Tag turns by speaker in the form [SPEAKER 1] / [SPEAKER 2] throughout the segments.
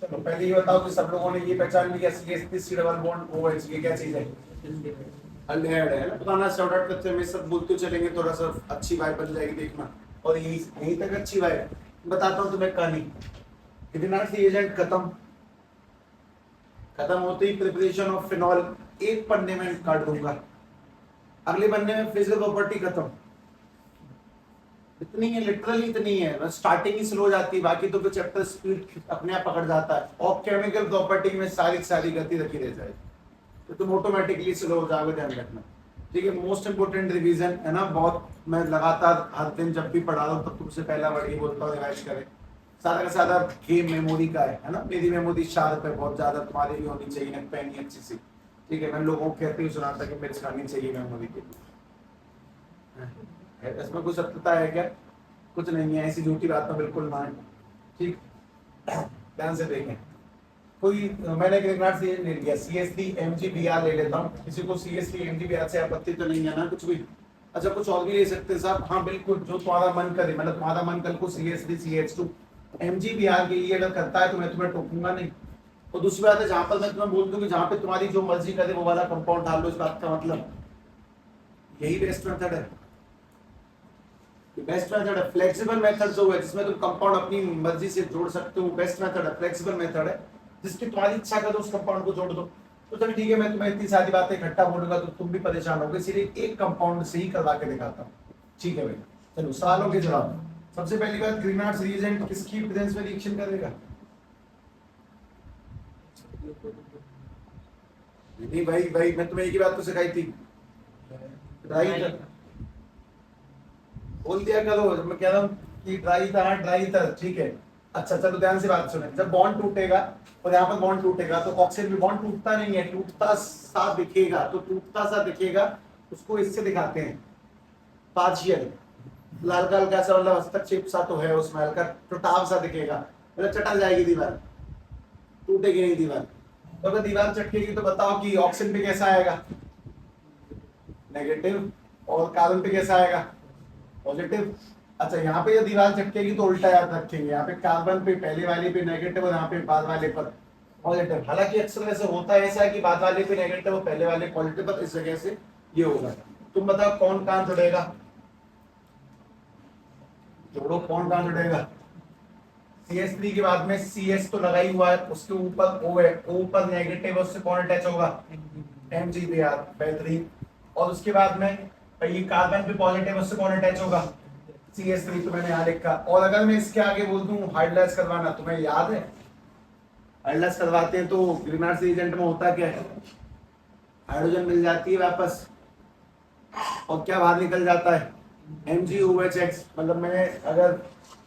[SPEAKER 1] चलो पहले ये बताओ कि सब लोगों ने ये पहचान लिया CH3 डबल बॉन्ड OH ये क्या चीज है? अल्डिहाइड है ना। बताना स्टार्ट आउट करते हैं, मैं सब बोलते चलेंगे, थोड़ा सा अच्छी वाइब बन जाएगी देखना। और यही यहीं तक अच्छी वाइब। बताता हूँ तुम्हें कहानी। ग्रीनहाउस एजेंट खत्म होते ही प्रिपरेशन ऑफ फिनॉल एक पन्ने में काट दूंगा, अगले पन्ने में फिजिकल प्रॉपर्टी खत्म। इतनी है, लिटरली इतनी है, बस स्टार्टिंग ही स्लो जाती है, बाकी तो फिर चैप्टर स्पीड अपने आप पकड़ जाता है। और केमिकल प्रॉपर्टी में सारी गति रखी रह जाएगी, तो तुम ऑटोमेटिकली स्लो हो जाओगे, ध्यान रखना। ठीक है, मोस्ट इंपोर्टेंट रिवीजन है ना, बहुत मैं लगातार हर दिन जब भी पढ़ा रहा हूँ तब तुमसे पहला वर्ड ही बोलता हूँ, रिवाइज करें। सारा का सारा गेम मेमोरी का है ना। मेरी मेमोरी शार्प है बहुत ज्यादा, तुम्हारी भी होनी चाहिए ना, पैनी अच्छी सी। ठीक है, मैं लोगों को कहते ही सुनाता कि मेरी सिखानी चाहिए मेमोरी के लिए। इसमें कुछ सत्यता है क्या? कुछ नहीं है, ऐसी झूठी बात तो बिल्कुल ना है। ठीक, ध्यान से देखें। कोई मैंने ग्रेनाड से ले लिया, CH3 MgBr ले लेता हूँ। किसी को CH3 MgBr से आपत्ति तो नहीं है ना कुछ भी? अच्छा, कुछ और भी ले सकते हैं साहब? हाँ बिल्कुल, जो तुम्हारा मन करे, मतलब तुम्हारा मन कल को CH3 CH2 MgBr के लिए अगर करता है तो मैं तुम्हें टोकूंगा नहीं। और दूसरी बात है, जहां पर मैं तुम्हें बोल दूं कि जहां पे तुम्हारी जो मर्जी करे वो वाला कंपाउंड डाल लो, इस बात का मतलब यही बेस्ट मेथड है। बेस्ट मेथड है फ्लेक्सिबल मेथड जो है, जिसमें तुम कंपाउंड अपनी मर्जी से जोड़ सकते हो, बेस्ट मेथड है, फ्लेक्सिबल मेथड है, जिसकी तुम्हारी इच्छा कर दो उस कंपाउंड को जोड़ दो। तो चलो ठीक है, मैं तुम्हें इतनी सारी बातें इकट्ठा बोलूंगा तो तुम भी परेशान होगे, इसलिए एक कंपाउंड से ही करवा के दिखाता हूँ। ठीक है भाई, चलो सवालों के जवाब। सबसे पहली बात, ग्रीनहाउस रिएजेंट किसकी प्रेजेंस में रिएक्शन करेगा? नहीं भाई मैं तुम्हें एक ही बात तो सिखाई थी, राइट। बोल दिया करो जब मैं कह रहा हूँ कि ड्राई था, ठीक है। अच्छा चलो ध्यान से बात सुने, जब बॉन्ड टूटेगा और यहाँ पर बॉन्ड टूटेगा तो ऑक्सीजन में बॉन्ड टूटता नहीं है, टूटता सा दिखेगा। तो टूटता सा दिखेगा उसको इससे दिखाते हैं पार्शियल, हल्का हल्का सा, मतलब हस्तक्षेप सा तो है उसमें, हल्का टुटाव सा दिखेगा, मतलब चटक जाएगी दीवार, टूटेगी नहीं दीवार। तो अगर दीवार चटकेगी तो बताओ कि ऑक्सीजन पे कैसा आएगा? नेगेटिव। और कार्बन पे कैसा आएगा? पॉजिटिव। अच्छा, यहाँ पे ये दीवार चटकेगी तो उल्टा याद रखेंगे, यहाँ पे कार्बन पे पहले वाले पे नेगेटिव और यहाँ पे बाद वाले पर पॉजिटिव। हालांकि अक्सर ऐसे होता है ऐसा कि बाद वाले पे नेगेटिव और पहले वाले पॉजिटिव, पर इस जगह से ये होगा। तुम बताओ कौन कहाँ जुड़ेगा? जोड़ो, कौन कहाँ जुड़ेगा? CH3 के बाद में CS तो लगा ही हुआ है, उसके ऊपर O है, O पर नेगेटिव, उससे कौन अटैच होगा? MgBr, बेहतरीन। और उसके बाद में ये कार्बन पे पॉजिटिव, उससे कौन अटैच होगा? CH3, तो मैंने यहाँ लिखा। और अगर मैं इसके आगे बोल दूं हाइड्रोलाइज करवाना, तुम्हें याद है हाइड्रोलाइज करवाते हैं तो ग्रीनहाउस रिएजेंट में होता क्या है? हाइड्रोजन मिल जाती है वापस, और क्या बाहर निकल जाता है? MgOH। मतलब मैं अगर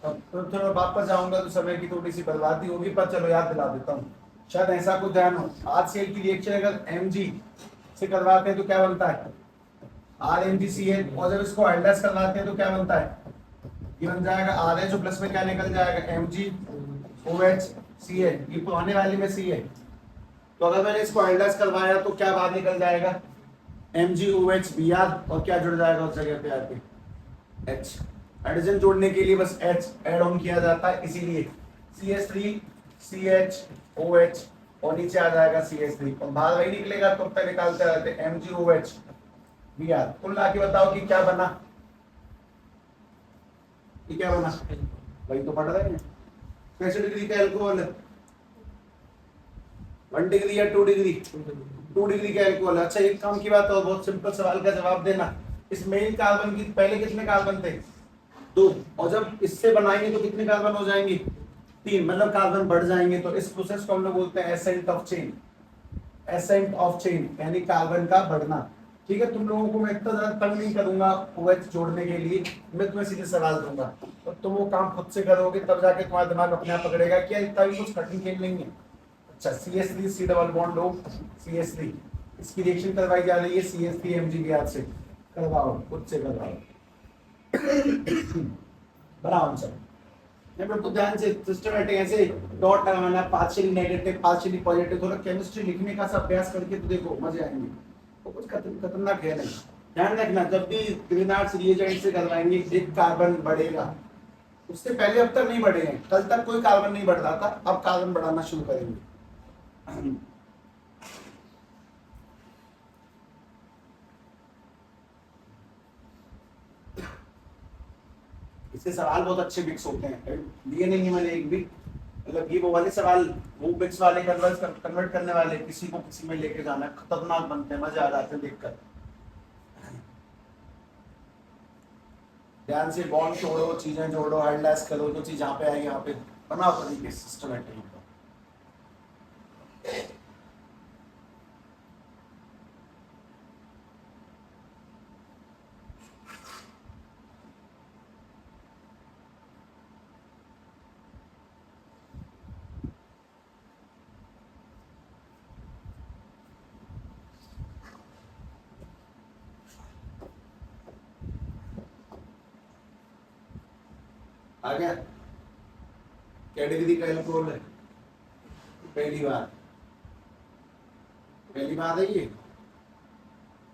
[SPEAKER 1] तो थोड़ा वापस जाऊंगा तो समय की थोड़ी सी बर्बादी होगी, पर चलो याद दिला देता हूँ, शायद ऐसा कुछ ध्यान हो। HCl की रिएक्शन अगर Mg से करवाते हैं तो क्या बनता है? RMgCl। और जब इसको हाइड्रोलाइज करवाते हैं तो क्या बनता है? ये बन जाएगा RH, और प्लस में क्या निकल जाएगा? MgOHCl। ये पुराने वाले में C है, तो अगर मैंने इसको हाइड्रोलाइज करवाया तो क्या बाहर निकल जाएगा? MgOHBr। और क्या जुड़ जाएगा उस जगह पे आके? H। हाइड्रोजन जोड़ने के लिए बस H ऐड ऑन किया जाता है, इसीलिए CH3 CHOH और नीचे आ जाएगा CH3, और बाहर वही निकलेगा तो तक निकालते रहते MgOHBr। कुल ला के बताओ कि क्या बना? ये क्या बना? वही तो पढ़ रहे हैं। कैसे डिग्री का एल्कोहल है? 1 डिग्री या 2 डिग्री? 2 डिग्री का एल्कोहल। अच्छा, एक काम की बात और, बहुत सिंपल सवाल का जवाब देना। इस मेन कार्बन की पहले कितने कार्बन थे? 2। और जब इससे बनाएंगे तो कितने कार्बन हो जाएंगे? 3, मतलब कार्बन बढ़ जाएंगे। तो इस प्रोसेस को हम लोग बोलते हैं ascent of chain. Ascent of chain यानी कार्बन का बढ़ना। ठीक है, तुम लोगों को मैं इतना ज्यादा तंग नहीं करूंगा OH जोड़ने के लिए, मैं तुम्हें सीधे सवाल दूंगा तो तुम वो काम खुद से करोगे, तब जाके तुम्हारा दिमाग अपने आप पकड़ेगा कि इतना भी कुछ कठिन खेल नहीं है। अच्छा, CH3 C डबल बॉन्ड लो, CH3, इसकी रिएक्शन करवाई जा रही है CH3 MgBr से। करवाओ, खुद से करवाओ। बड़ा आंसर मैं बिल्कुल ध्यान से सिस्टमैटिक ऐसे डॉट लगाना, पार्शियली नेगेटिव पार्शियली पॉजिटिव। थोड़ा केमिस्ट्री लिखने का सब अभ्यास करके तो देखो मजे आएंगे, वो कुछ खतरनाक है नहीं। ध्यान रखना, जब भी ग्रीनहाउस रिएजेंट से करवाएंगे एक कार्बन बढ़ेगा, उससे पहले अब तक नहीं बढ़े हैं, कल तक कोई कार्बन नहीं बढ़ रहा था, अब कार्बन बढ़ाना शुरू करेंगे। इससे सवाल बहुत अच्छे मिक्स होते हैं, दिए नहीं है मैंने एक भी, मतलब ये वो वाले सवाल, वो मिक्स वाले कन्वर्ट करने वाले, किसी को किसी में लेके जाना, खतरनाक बनते हैं, मजे आ जाते हैं देखकर। ध्यान से बॉन्ड जोड़ो, चीजें जोड़ो, हाइलाइट करो, जो चीज यहाँ पे आएगी यहाँ पे बनाओ तरीके सिस्टमेटिक। आ गया कैटेगरी का एल्कोहल है, पहली बात है ये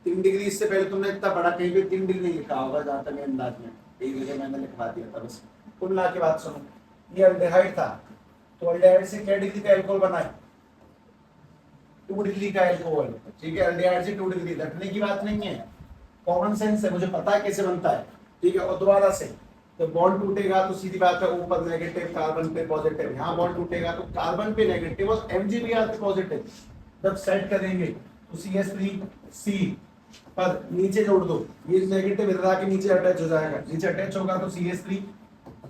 [SPEAKER 1] 3 डिग्री। इससे पहले तुमने इतना बड़ा कहीं भी 3 डिग्री नहीं लिखा होगा, जहां तक अंदाज में एक जगह मैंने लिखवा दिया था बस। कुल मिला के बात सुनो, ये अल्डेहाइड था, तो अल्डेहाइड से क्या डिग्री का एल्कोहल बना है? 2 डिग्री का एल्कोहल, ठीक है। अल्डेहाइड से 2 डिग्री, रखने की बात नहीं है, कॉमन सेंस है, मुझे पता है कैसे बनता है, ठीक है। और दोबारा से तो बॉन्ड टूटेगा तो सीधी बात है ऊपर नेगेटिव, कार्बन पे पॉजिटिव, यहाँ बॉन्ड टूटेगा तो कार्बन पे नेगेटिव और MgBr पे पॉजिटिव। जब सेट करेंगे तो CH3C पर नीचे जोड़ दो, ये नेगेटिव इधर आके नीचे अटैच हो जाएगा, नीचे अटैच होगा तो CH3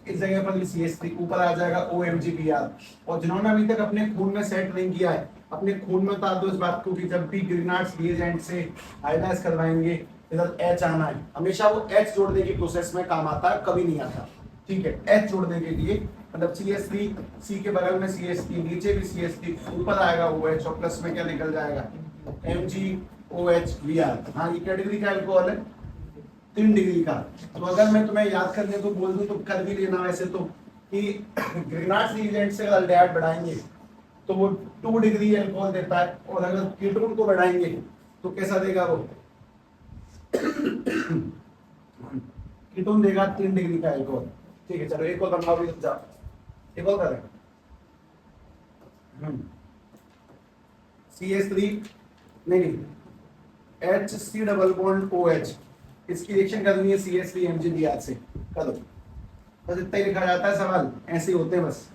[SPEAKER 1] इस जगह पर भी CH3 ऊपर आ जाएगा OMgBr। और जिन्होंने अभी तक अपने खून में सेट नहीं किया है, अपने खून में उतार दो इस बात को कि जब भी ग्रीनार्ड्स रिएजेंट से आयोडाइज करवाएंगे इधर H आना है, हमेशा वो H जोड़ने की प्रोसेस में काम आता है, कभी नहीं आता, ठीक है। H जोड़ने के लिए मतलब CH3, C के बगल में CH3, नीचे भी CH3, ऊपर आएगा OH और प्लस में क्या निकल जाएगा MgOHBr। हाँ, ये क्या डिग्री का एल्कोहल है? 3 डिग्री का। तो अगर मैं तुम्हें याद करने को बोल दूं तो कर भी लेना वैसे तो, कि ग्रीनार्ड्स रिएजेंट से अगर अल्डेहाइड बढ़ाएंगे तो वो 2 डिग्री एल्कोहल देता है, और अगर कीटोन को बढ़ाएंगे तो कैसा देगा वो? कीटोन देगा 3 डिग्री का एल्कोहल, ठीक है। चलो एक और बनाओ भी, जाओ एक और करें। CH3 नहीं, HC डबल बॉन्ड OH, इसकी रिएक्शन करनी है CH3 MgBr से, करो। बस इतना ही लिखा जाता है सवाल, ऐसे ही होते हैं, बस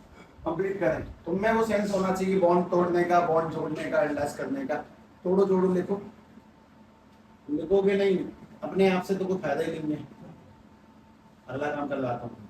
[SPEAKER 1] कंप्लीट करें। तो मैं वो सेंस होना चाहिए बॉन्ड तोड़ने का, बॉन्ड जोड़ने का, एल्डाइज करने का। तोड़ो जोड़ो लिखो, लिखोगे नहीं अपने आप से तो कोई फायदा ही नहीं है। अगला काम करवाता हूँ।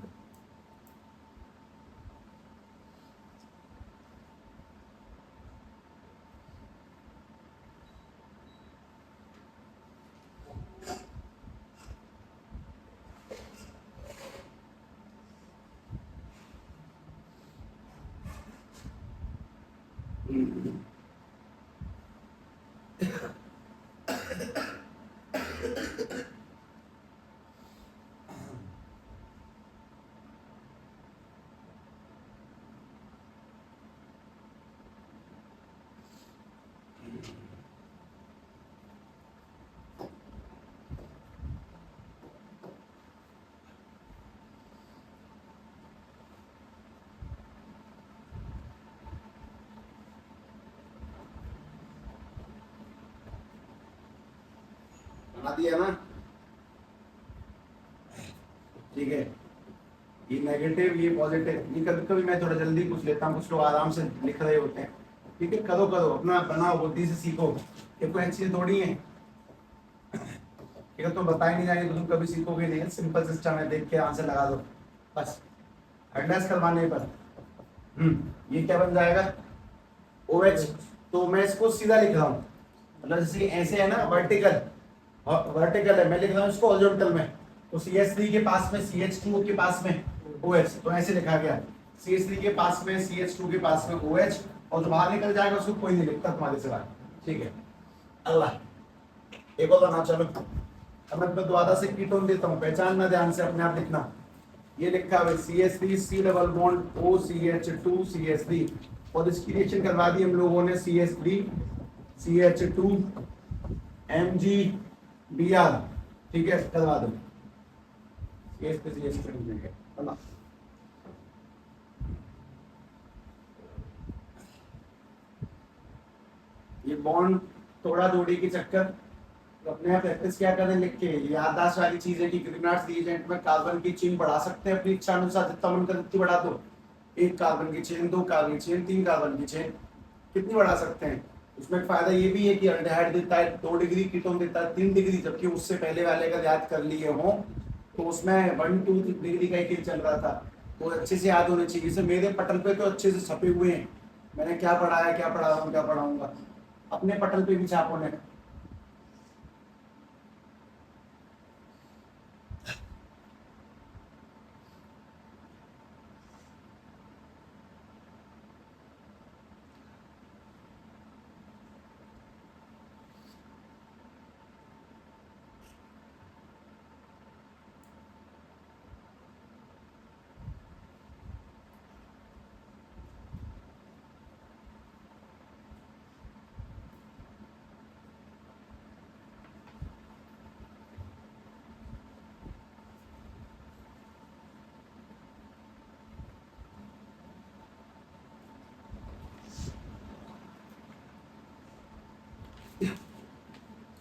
[SPEAKER 1] बना दिया ना, ठीक है। ये नेगेटिव, ये पॉजिटिव, ये कभी कभी मैं थोड़ा जल्दी पूछ लेता हूँ, कुछ लोग आराम से लिख रहे होते हैं, ठीक है। करो करो, अपना बनाओ, बुद्धि से सीखो, ये कोई अच्छी थोड़ी है। अगर तुम बताए नहीं जाएंगे तो तुम कभी सीखोगे नहीं। सिंपल सिस्टम है, देख के आंसर लगा दो बस, एडनेस करवाने पर। ये क्या बन जाएगा? OH। तो मैं इसको सीधा लिख रहा हूँ, मतलब जैसे ऐसे है ना, वर्टिकल, वर्टिकल है, मैं लिख रहा हूँ इसको हॉरिजॉन्टल में। तो CH3 के पास में CH2 के पास में OH, तो ऐसे लिखा गया, CH3 के पास में CH2 के पास में OH, और जो बाहर निकल जाएगा उसको कोई नहीं लिखता तुम्हारे सिवा, ठीक है। अल्लाह, एक और बनाओ, चलो। अब मैं तुम्हें दोबारा से कीटोन देता हूँ, पहचानना ध्यान से, अपने आप लिखना। ये लिखा हुआ CH3 C double bond OCH2 CH3, और इसकी रिएक्शन करवा दी हम लोगों ने CH3 CH2 MgBr, ठीक है, करवा दो। CH3 CH2 है बॉन्ड थोड़ा जोड़ी के चक्कर, तो अपने आप प्रैक्टिस क्या करें लिख के, याददाश्त वाली चीज है कि ग्रिग्नार्ड्स रीएजेंट में कार्बन की चेन बढ़ा सकते हैं अपनी इच्छा अनुसार, जितना मन कर उतनी बढ़ा दो। एक कार्बन की चेन, दो कार्बन की चेन, तीन कार्बन की चेन, कितनी बढ़ा सकते हैं। उसमें एक फायदा ये भी है कि अल्डिहाइड देता है 2 डिग्री, कीटोन देता है 3 डिग्री, जबकि उससे पहले वाले का याद कर लिए हो तो उसमें 1-2 डिग्री का ही चल रहा था, तो अच्छे से याद होने चाहिए। जैसे मेरे पटल पे तो अच्छे से छपे हुए हैं, मैंने क्या पढ़ा है, क्या पढ़ा रहा हूँ, क्या पढ़ाऊंगा, अपने पटल पे भी छाप होने।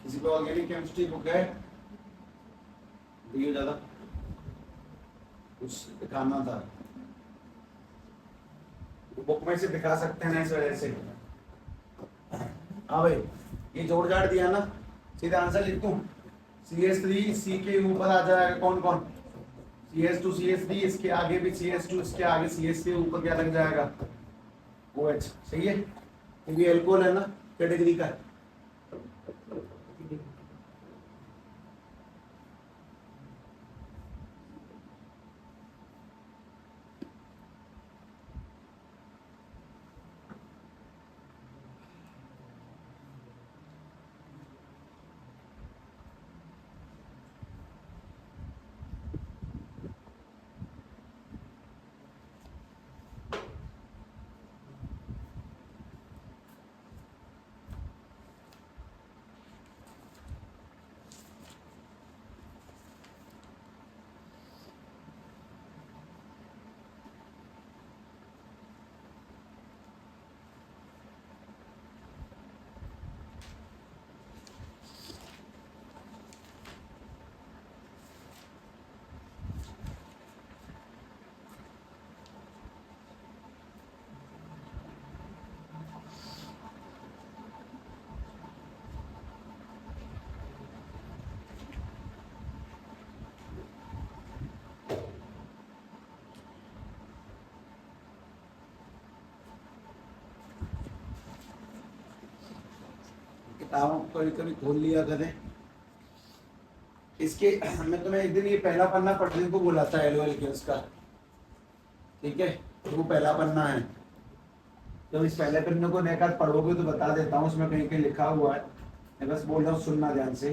[SPEAKER 1] किसी को ऑर्गेनिक केमिस्ट्री बुक है, दियो ज्यादा कुछ दिखाना था, बुक में से दिखा सकते हैं ना इस वजह से। हाँ भाई, ये जोड़ जाड़ दिया ना, सीधा आंसर लिख दूं। CH3 C के ऊपर आ जाएगा कौन कौन, CH2 CH3, इसके आगे भी CH2, इसके आगे CH के ऊपर क्या लग जाएगा, OH। सही है, क्योंकि एल्कोहल है ना, कैटेगरी का। किताबों को कभी कभी खोल लिया करें। इसके मैं तुम्हें एक दिन ये पहला पन्ना पढ़ने को बोला था LOL के उसका, ठीक है, तो वो पहला पन्ना है। तो इस पहले पन्ने को एक पढ़ोगे तो बता देता हूँ, उसमें कहीं कहीं लिखा हुआ है, मैं बस बोल रहा हूँ सुनना ध्यान से,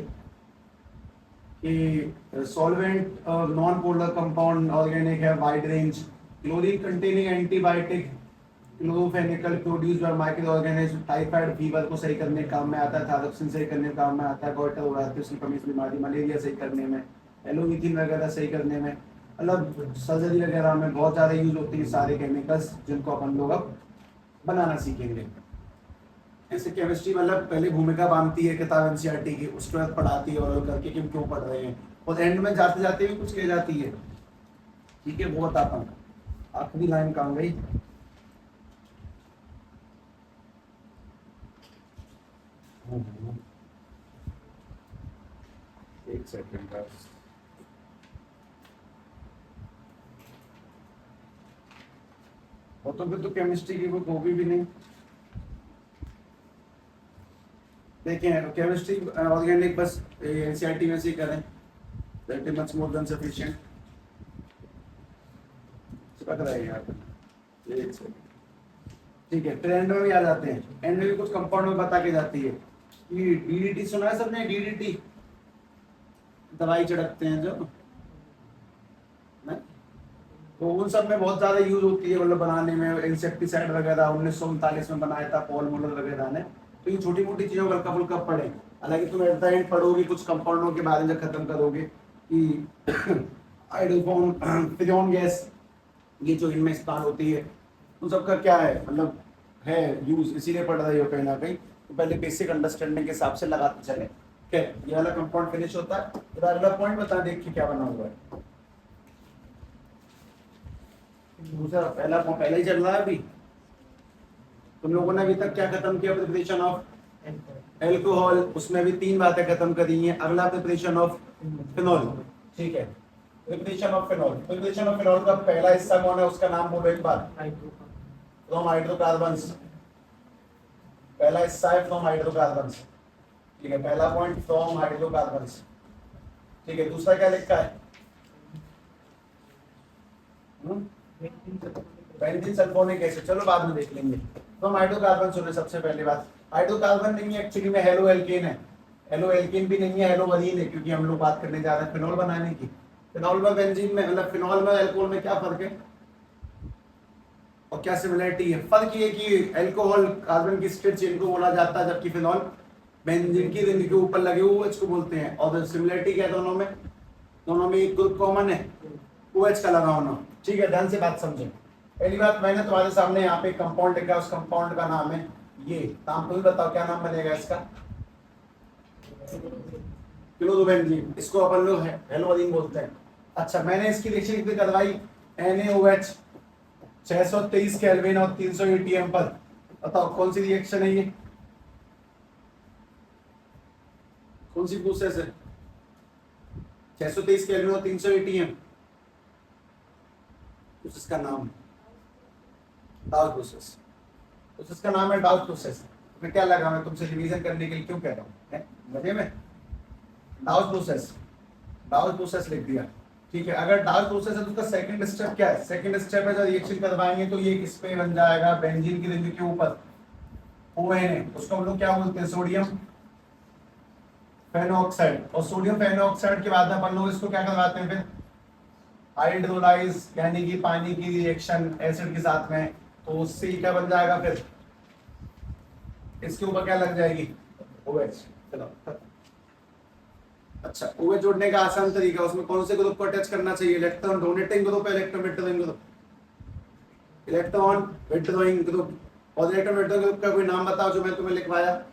[SPEAKER 1] कि solvent non polar compound organic है, wide range, chlorine containing antibiotic, chloramphenicol produce by microorganism, typhoid fever को सही करने काम में आता है, थायरॉक्सिन सही करने काम में आता है, गोइटर हो रहा है उसकी कमी से बीमारी, मलेरिया सही करने में, एलोमीथिन वगैरह सही करने में, मतलब सर्जरी वगैरह में बहुत ज़्यादा यूज होती है सारे केमिकल्स, जिनको अपन लोग अब बनाना सीखेंगे। ऐसे केमिस्ट्री मतलब पहले भूमिका बांधती है किताब एनसीईआरटी की, उसके बाद पढ़ाती है और करके कि हम क्यों पढ़ रहे हैं, और एंड में जाते जाते भी कुछ कह जाती है, ठीक है, वो बताता हूँ। आखिरी लाइन कहाँ गई, एक सेकंड बस, और तो फिर तो केमिस्ट्री की बुक होगी भी नहीं। देखें केमिस्ट्री ऑर्गेनिक बस एनसीईआरटी में से ही करें, that is much more than sufficient. चिपक रहा है यहाँ पे, एक सेकंड, ठीक है। फिर एंड में भी आ जाते हैं, एंड में भी कुछ कंपाउंड में बता के जाती है कि DDT सुना है सबने, DDT दवाई छिड़कते हैं जो ना, तो उन सब में बहुत ज्यादा यूज होती है, मतलब बनाने में, इंसेक्टिसाइड वगैरह 1939 में बनाया था पॉल मुलर वगैरह ने। तो ये छोटी मोटी चीजों को हल्का फुल्का पढ़े, हालांकि तुम एट द एंड पढ़ोगे कुछ कंपाउंडों के बारे में, जब खत्म करोगे कि आइडोफॉर्म, फ्रियोन गैस, ये जो इनमें इस्तेमाल होती है, उन सबका क्या है मतलब है यूज, इसीलिए पढ़ रही हो कहीं ना कहीं। तो पहले बेसिक अंडरस्टैंडिंग के हिसाब से लगाते चले। ठीक है, ये वाला कंपाउंड फिनिश होता है, फिर अगला पॉइंट बता देख के क्या बना हुआ है। दूसरा पहला ही चल रहा है अभी। तुम लोगों ने अभी तक क्या खत्म किया? प्रिपरेशन ऑफ एल्कोहल, उसमें भी 3 बातें खत्म करी हैं। अगला प्रिपरेशन ऑफ फिनॉल। ठीक है, preparation of phenol. Preparation of phenol का पहला हिस्सा कौन है, उसका नाम बोलो एक बार। From hydrocarbons. पहला हिस्सा है फ्रॉम हाइड्रोकार्बन्स। ठीक है, पहला पॉइंट फ्रॉम हाइड्रोकार्बन्स। ठीक है, दूसरा क्या लिखा है? Benzene sulphonic acid. चलो बाद में देख लेंगे। फ्रॉम हाइड्रोकार्बन सुने सबसे पहली बात। हाइड्रोकार्बन नहीं है एक्चुअली में, हेलो एल्केन है। हेलो एल्केन भी नहीं है, हेलो वरीन है, क्योंकि हम लोग बात करने जा रहे हैं फिनॉल बनाने की। फिनॉल में बेंजीन में, मतलब फिनॉल में एल्कोहल में क्या फर्क है और क्या सिमिलरिटी है? फर्क ये कि एल्कोहल कार्बन की स्ट्रेट चेन को बोला जाता है, जबकि फिनॉल बेंजीन की रिंग के ऊपर लगे हुए OH को बोलते हैं। और सिमिलरिटी क्या है दोनों में? दोनों में एक ग्रुप कॉमन है, OH का लगा होना। ठीक है, ध्यान से बात समझे। पहली बात, मैंने तुम्हारे सामने यहाँ पे कंपाउंड लिखा है, उस कंपाउंड का नाम है ये। नाम तुम बताओ क्या नाम बनेगा इसका? क्लोरोबेंजीन। इसको अपन लोग हेलोवरीन बोलते हैं। अच्छा, मैंने इसकी रिएक्शन कितनी करवाई? NaOH 623 केल्विन और 300 ATM पर। बताओ कौन सी रिएक्शन है ये? कौन सी प्रोसेस है? 623 केल्विन और 300 ATM। उसका नाम डाउट प्रोसेस। उसका नाम है डाउट प्रोसेस। मैं क्या लगा, मैं तुमसे रिवीजन करने के लिए क्यों कह रहा हूँ मजे में? डाउट प्रोसेस लिख दिया। ठीक है, अगर डाउट प्रोसेस है तो उसका सेकंड स्टेप क्या है? सेकंड स्टेप है जब रिएक्शन करवाएंगे तो ये किस पे बन जाएगा? बेंजीन की रिंग के ऊपर ONA। उसको हम लोग क्या बोलते हैं? सोडियम फेनोऑक्साइड। और सोडियम फेनोऑक्साइड के बाद अपन लोग इसको क्या करवाते हैं फिर? हाइड्रोलाइज, यानी कि पानी की रिएक्शन एसिड के साथ में। तो उससे क्या बन जाएगा फिर? इसके ऊपर क्या लग जाएगी? OH। चलो, अच्छा, OH जोड़ने का आसान तरीका, उसमें कौन से ग्रुप को अटैच करना चाहिए? Electron donating group, electron withdrawing group. Electron withdrawing group. और इलेक्ट्रॉन विथड्रॉइंग ग्रुप का कोई नाम बताओ जो मैं तुम्हें लिखवाया।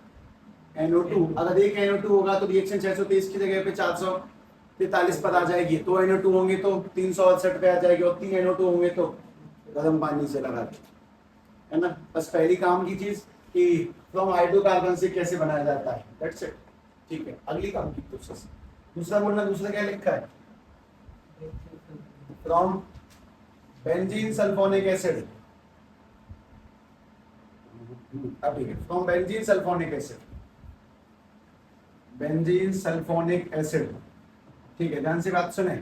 [SPEAKER 1] NO2। अगर एक NO2 होगा तो रिएक्शन 623 की जगह पे 443 पर आ जाएगी। 2 NO2 होंगे तो 368 पे आ जाएगी, और 3 NO2 होंगे तो गर्म पानी से लगा के, है ना। बस पहली काम की चीज कि फ्रॉम हाइड्रोकार्बन से कैसे बनाया जाता है, दैट्स इट। ठीक है, अगली काम की प्रोसेस। दूसरा बोलना, दूसरा क्या लिखा है? From benzene sulphonic acid. अब ठीक है, from benzene sulphonic acid. Benzene sulphonic acid. ठीक है, ध्यान से बात सुने।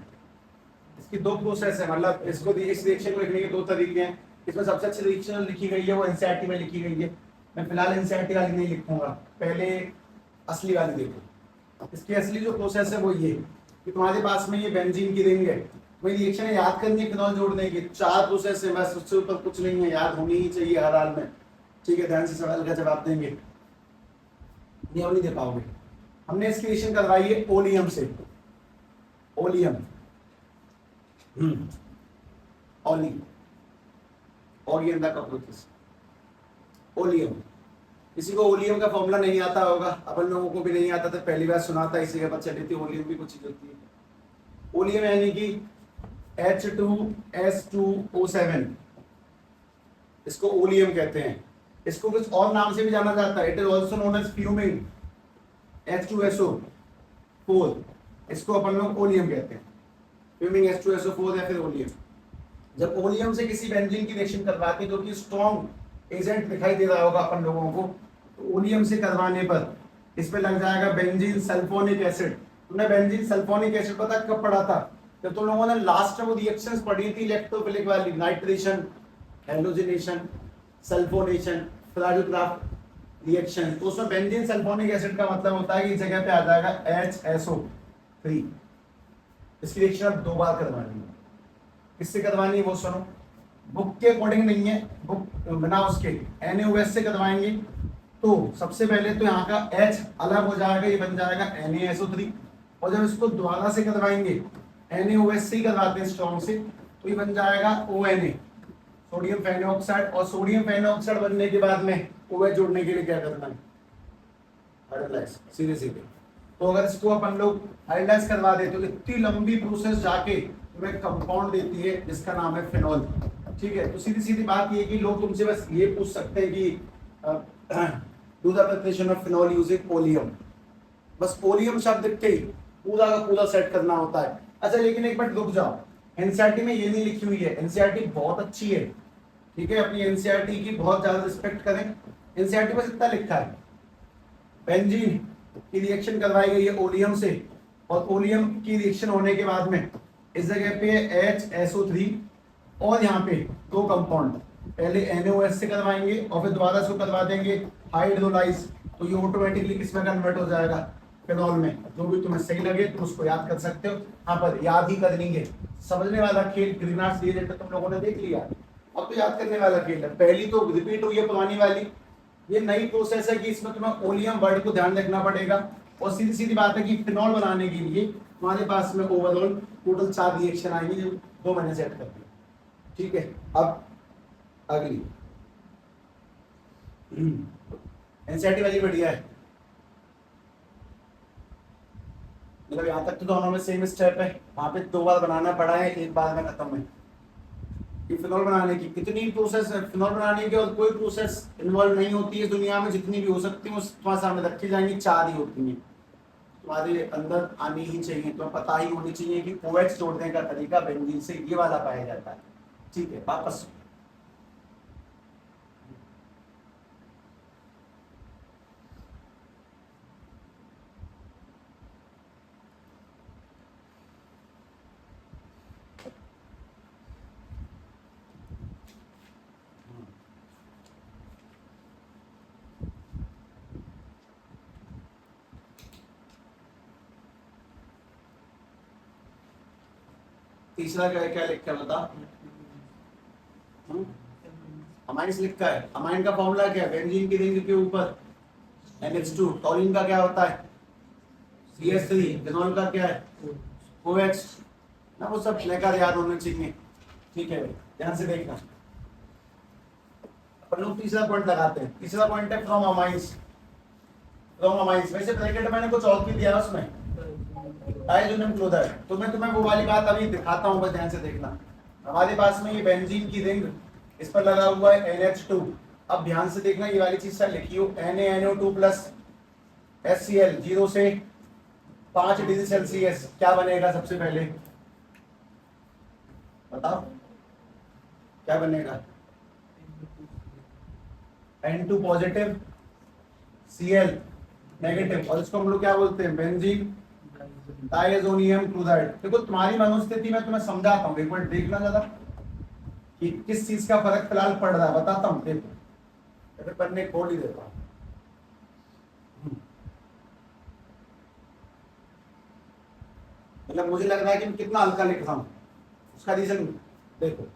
[SPEAKER 1] इसकी 2 प्रोसेस है, मतलब इसको इस रिएक्शन को लिखने के 2 तरीके हैं। इसमें सबसे अच्छी रिएक्शन लिखी गई है वो एनसीईआरटी में लिखी गई है। मैं फिलहाल एनसीईआरटी वाली नहीं लिखूंगा, पहले असली वाली देखो। इसकी असली जो प्रोसेस है वो ये कि तुम्हारे पास में ये बेंजीन की रिंग है, वही रिएक्शन है, याद करनी है फिनॉल जोड़ने की। 4 प्रोसेस है, बस उससे ऊपर कुछ नहीं है, याद होनी ही चाहिए हर हाल में। ठीक है, ध्यान से सवाल का जवाब देंगे, ये नहीं दे पाओगे। हमने इसकी रिएक्शन करवाई है ओलियम से। ओलियम, ओलियम का प्रोसेस। ओलियम, किसी को ओलियम का फॉर्मूला नहीं आता होगा, अपन लोगों को भी नहीं आता था, पहली बार सुना था, इसी के बाद चली थी। ओलियम भी कुछ चीज होती है। ओलियम यानी कि H2S2O7, इसको ओलियम कहते हैं। इसको कुछ और नाम से भी जाना जाता है, it is also known as fuming H2SO4, इसको अपन लोग ओलियम कहते हैं। फ्यूमिंग H2SO4 या फिर ओलियम। जब ओलियम से किसी बेंजीन की रिएक्शन करवाते हैं जो कि स्ट्रॉन्ग एजेंट दिखाई दे रहा होगा अपन लोगों को, तो ओलियम से करवाने पर इस पे लग जाएगा बेंजीन सल्फोनिक एसिड। तुमने बेंजीन सल्फोनिक एसिड पता कब पढ़ा था? जब तुम लोगों ने लास्ट में वो रिएक्शंस पढ़ी थी इलेक्ट्रोफिलिक वाली, नाइट्रेशन, हेलोजिनेशन, सल्फोनेशन, फ्लाजोग्राफ रिएक्शन। तो उसमें बेंजीन सल्फोनिक एसिड का मतलब होता है कि इस जगह पे आ जाएगा HSO3। इसकी रिएक्शन अब 2 बार करवानी है। किससे करवानी है वो सुनो, बुक के अकॉर्डिंग नहीं है, बुक बिना उसके NaOH से करवाएंगे। तो सबसे पहले तो यहाँ का H अलग हो जाएगा, ये बन जाएगा NaSO3। और जब इसको दोबारा से करवाएंगे, NaOH से ही करवाते हैं स्ट्रॉन्ग से, तो ये बन जाएगा ONA, सोडियम फेनोऑक्साइड। और सोडियम फेनोऑक्साइड बनने के बाद में OH जोड़ने के लिए क्या करना है? हाइड्रोलाइज सीधे सीधे। तो अगर इसको अपन लोग हाइड्रोलाइज करवा दे तो इतनी लंबी प्रोसेस जाके तुम्हें कंपाउंड देती है जिसका नाम है फिनॉल। ठीक है, तो सीधी सीधी बात ये कि लोग तुमसे बस ये पूछ सकते हैं कि do the preparation of phenol using oleum, बस ओलियम शब्द लिख के ही पूरा का पूरा सेट करना होता है। अच्छा लेकिन एक मिनट रुक जाओ, एनसीईआरटी में ये नहीं लिखी हुई है। एनसीईआरटी बहुत अच्छी है, ठीक है, अपनी एनसीईआरटी की बहुत ज्यादा रिस्पेक्ट करें। एनसीईआरटी में इतना लिखा है बेंजीन की रिएक्शन करवाई गई है ओलियम से, और ओलियम की रिएक्शन होने के बाद में इस जगह पे HSO3 और यहाँ पे दो कंपाउंड, पहले NaOH से करवाएंगे और फिर दोबारा इसको करवा देंगे हाइड्रोलाइज, तो ये ऑटोमेटिकली किसमें कन्वर्ट हो जाएगा, फिनॉल में। जो भी तुम्हें सही लगे तुम उसको याद कर सकते हो, यहाँ पर याद ही कर लेंगे। समझने वाला खेल ग्रीनहाउस रिएजेंट तुम लोगों ने देख लिया, अब तो याद करने वाला खेल है। पहली तो रिपीट हुई है पुरानी वाली, ये नई प्रोसेस है कि इसमें तुम्हें ओलियम वर्ड को ध्यान रखना पड़ेगा। और सीधी सीधी बात है कि फिनॉल बनाने के लिए तुम्हारे पास में ओवरऑल टोटल 4 रिएक्शन आएंगी जो 2 महीने सेट करती है। ठीक है, अब अगली एनसीईआरटी वाली बढ़िया है, मतलब यहाँ तक तो दोनों में सेम स्टेप है। वहां पे 2 बार बनाना पड़ा है, 1 बार में खत्म है। कि फिनॉल बनाने की कितनी प्रोसेस है, फिनॉल बनाने की और कोई प्रोसेस इन्वॉल्व नहीं होती है दुनिया में, जितनी भी हो सकती है तुम्हारे सामने रखी जाएंगी, 4 ही होती है। तुम्हारे अंदर आनी ही चाहिए, तुम्हें पता ही होनी चाहिए कि OH जोड़ने का तरीका बेंजीन से ये वाला पाया जाता है। ठीक है, वापस तीसरा क्या है, क्या लिखा है बता। अमाइंस लिखा है, अमाइन का फॉर्मूला क्या है, बेंजीन की रिंग के ऊपर NH2, टॉलिन का क्या होता है CH3, फिनॉल का क्या है OH ना, वो सब लेकर याद होने चाहिए। ठीक है भाई, ध्यान से देखना। अपन लोग तीसरा पॉइंट लगाते हैं। तीसरा पॉइंट है फ्रॉम अमाइंस। फ्रॉम अमाइंस वैसे ब्रैकेट मैंने कुछ और भी दिया है उसमें, डायजोनियम क्लोराइड। तो मैं तुम्हें वो वाली बात अभी दिखाता हूँ, बस ध्यान से देखना। हमारे पास में ये बेंजीन की रिंग, इस पर लगा हुआ है NH2। अब ध्यान से देखना, ये वाली चीज सर लिखी हो NaNO2 प्लस HCl 0 से 5 डिग्री सेल्सियस, क्या बनेगा सबसे पहले बताओ, क्या बनेगा, N2 पॉजिटिव Cl नेगेटिव, और इसको हम लोग क्या बोलते हैं, बेंजीन डायज़ोनियम क्लोराइड। देखो तुम्हारी मनोस्थिति में तुम्हें समझाता हूँ, एक मिनट देखना जरा कि किस चीज का फर्क फिलहाल पड़ रहा है, बताता हूँ। देखो अगर पन्ने खोल ही देता हूँ, मतलब मुझे लग रहा है कि मैं कितना हल्का लिख रहा हूँ। उसका रीजन देखो,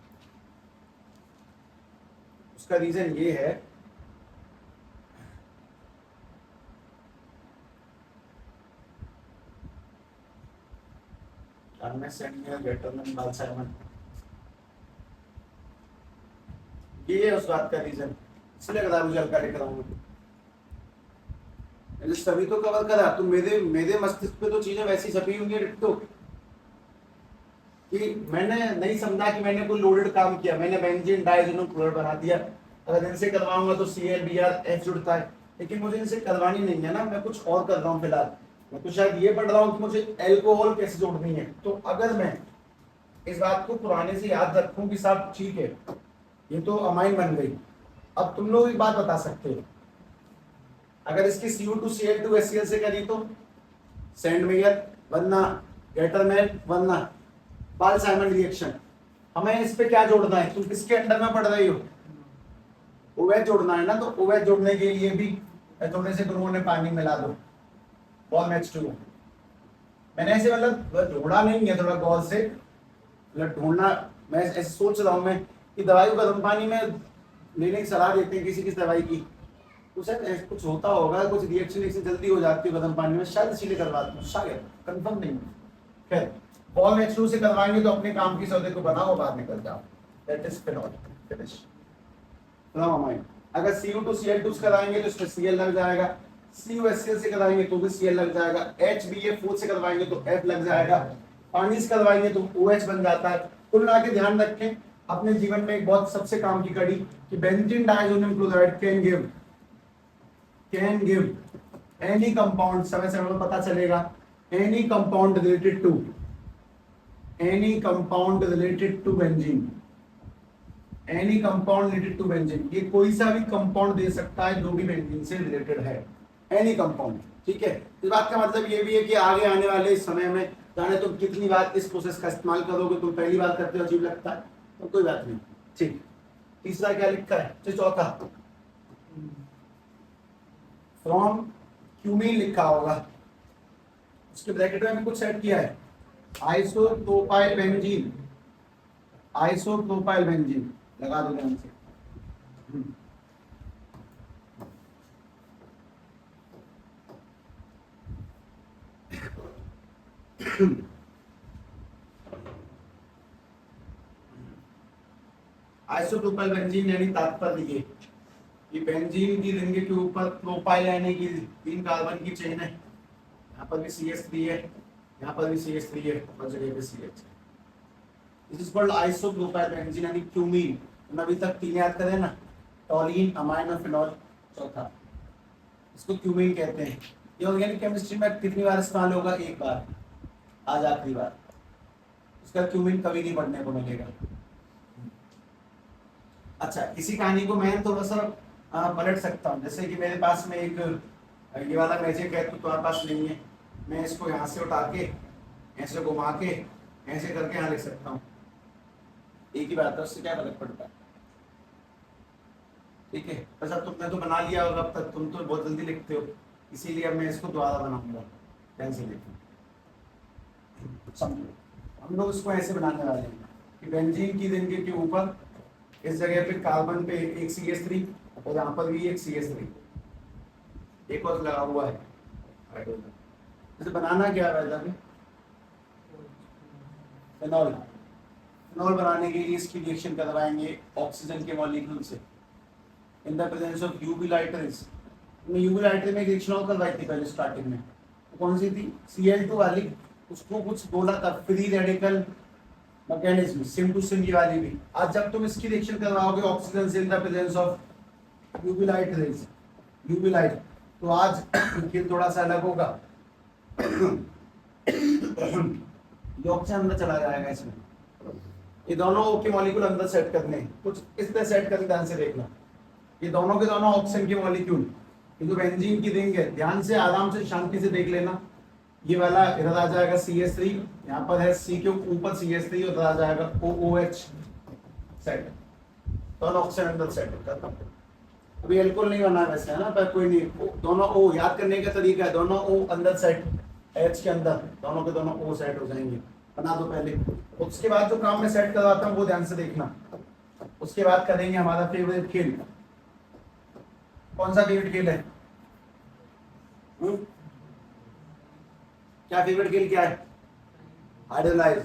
[SPEAKER 1] उसका रीजन ये है ये है उस बात का रीजन, इसलिए लग रहा है मुझे हल्का लिख रहा हूँ। सभी तो कवर करा, तो मेरे मस्तिष्क पे तो चीजें वैसी छपी होंगी डिट्टो, कि मैंने नहीं समझा कि मैंने कोई लोडेड काम किया, मैंने बेंजीन डायज़ोनियम क्लोराइड बना दिया। अगर इनसे करवाऊंगा तो ClBrF जुड़ता है, लेकिन मुझे इनसे करवानी नहीं है ना, मैं कुछ और कर रहा हूँ फिलहाल। मैं तो शायद ये पढ़ रहा हूँ कि मुझे एल्कोहल कैसे जोड़नी है। तो अगर मैं इस बात को पुराने से याद रखूं कि साहब ठीक है ये तो अमाइन बन गई, अब तुम लोग एक बात बता सकते हो, अगर इसकी CO2Cl2 HCl से करी तो सेंड मेयर वरना गेटरमैन वरना पाल साइमन रिएक्शन। हमें इस पे क्या जोड़ना है, तुम किसके अंडर में पढ़ रही हो, OH जोड़ना है ना। तो OH जोड़ने के लिए भी थोड़े से गुरुओं ने पानी मिला दो, बॉल H2। मैंने ऐसे मतलब ढूंढा नहीं है, थोड़ा गौर से मतलब ढूंढना, मैं ऐसे सोच रहा हूँ मैं कि दवाई को गर्म पानी में लेने की सलाह देते हैं किसी किस दवाई की, तो शायद कुछ होता होगा, कुछ रिएक्शन इससे जल्दी हो जाती है गर्म पानी में, शायद इसीलिए करवाते हैं, शायद कंफर्म नहीं। खैर बॉल H2 से करवाएंगे तो अपने काम की सौदे को बनाओ, बाहर निकल जाओ, दैट इज फिनॉल फिनिश। अगर CO2Cl2 कराएंगे तो इसमें Cl लग जाएगा, CuHCl से करवाएंगे तो भी Cl लग जाएगा, HBA4 से करवाएंगे तो F लग जाएगा, पानी से करवाएंगे तो OH बन जाता है। कुल मिला के ध्यान रखें अपने जीवन में एक बहुत सबसे काम की कड़ी कि benzene diazonium chloride can give any compound, समय समय में पता चलेगा, any compound related to benzene, any compound related to benzene, ये कोई सा भी कंपाउंड दे सकता है जो भी बेंजीन से रिलेटेड है, एनी कंपाउंड। ठीक है, इस बात का मतलब ये भी है कि आगे आने वाले समय में जाने तुम कितनी बार इस प्रोसेस का इस्तेमाल करोगे, तुम पहली बार करते हो अजीब लगता है तो कोई बात नहीं। ठीक, तीसरा क्या लिखा है, तो चौथा फ्रॉम क्यूमीन लिखा होगा, उसके ब्रैकेट में कुछ सेट किया है, आइसोप्रोपाइल बेंजीन लगा दो ध्यान से। आइसोप्रोपाइल बेंजीन यानी तात्पर्य ये कि बेंजीन की रिंग के ऊपर प्रोपाइल यानी कि 3 कार्बन की चेन है, यहाँ पर भी CH3 है, यहाँ पर भी CH3 है, हर जगह पे CH है। This is called isopropyl benzene यानी क्यूमीन। हम अभी तक 3 याद करें ना, टॉलिन, अमाइन और फिनॉल, चौथा इसको क्यूमीन कहते हैं। ये ऑर्गेनिक केमिस्ट्री में कितनी बार इस्तेमाल होगा, एक बार, आज आखिरी बार, उसका क्यूमीन कभी नहीं पढ़ने को मिलेगा। अच्छा, इसी कहानी को मैं थोड़ा सा पलट सकता हूँ, जैसे कि मेरे पास में एक ये वाला मैजिक है तो तुम्हारे पास नहीं है, मैं इसको यहाँ से उठा के ऐसे घुमा के ऐसे करके यहाँ लिख सकता हूँ, एक ही बात है, उससे क्या फर्क पड़ता है। ठीक है, बस अब तुमने तो बना लिया होगा, अब तक तुम तो बहुत जल्दी लिखते हो, इसीलिए अब मैं इसको दोबारा बनाऊंगा, ध्यान से देखो, समझो। हम लोग इसको ऐसे बनाने वाले हैं कि बेंजीन की रिंग के ऊपर इस जगह पे कार्बन पे एक CH3 और यहाँ पर भी एक CH3, एक और लगा हुआ है। जैसे बनाना क्या है, फिनॉल बनाने के लिए इसकी रिएक्शन करवाएंगे ऑक्सीजन के मॉलिक्यूल से in the presence of UV light rays. UV light rays में एक रिएक्शन और करवाई थी पहले स्टार्टिंग में, तो कौन सी थी, Cl2 वाली, उसको कुछ बोला था free radical mechanism, same to same की वाली भी। आज जब तुम इसकी रिएक्शन करवाओगे ऑक्सीजन से in the presence of UV light rays, UV light, तो आज ये थोड़ा सा अलग होगा, ये ऑक्सीजन अंदर चला जाएगा इसमें, ये दोनों के मॉलिक्यूल अंदर सेट करने हैं, कुछ इस तरह सेट करके ध्यान से देखना, ये दोनों के दोनों ऑक्सीजन के मॉलिक्यूल, ये जो बेंजीन की रिंग है, ध्यान से आराम से शांति से देख लेना, ये वाला इधर आ जाएगा CH3, यहाँ पर है C के ऊपर CH3, उधर आ जाएगा OOH सेट, दोनों ऑक्सीजन अंदर सेट करता हूँ। अभी एल्कोहल नहीं बना वैसे है ना, पर कोई नहीं, दोनों O याद करने का तरीका है, दोनों O अंदर सेट, H के अंदर दोनों के दोनों O सेट हो जाएंगे, बना दो पहले। उसके बाद जो काम में सेट करवाता हूँ वो ध्यान से देखना। उसके बाद करेंगे हमारा फेवरेट खेल, कौन सा फेवरेट खेल है, क्या फेवरेट खेल क्या है, हाइड्रोलाइज,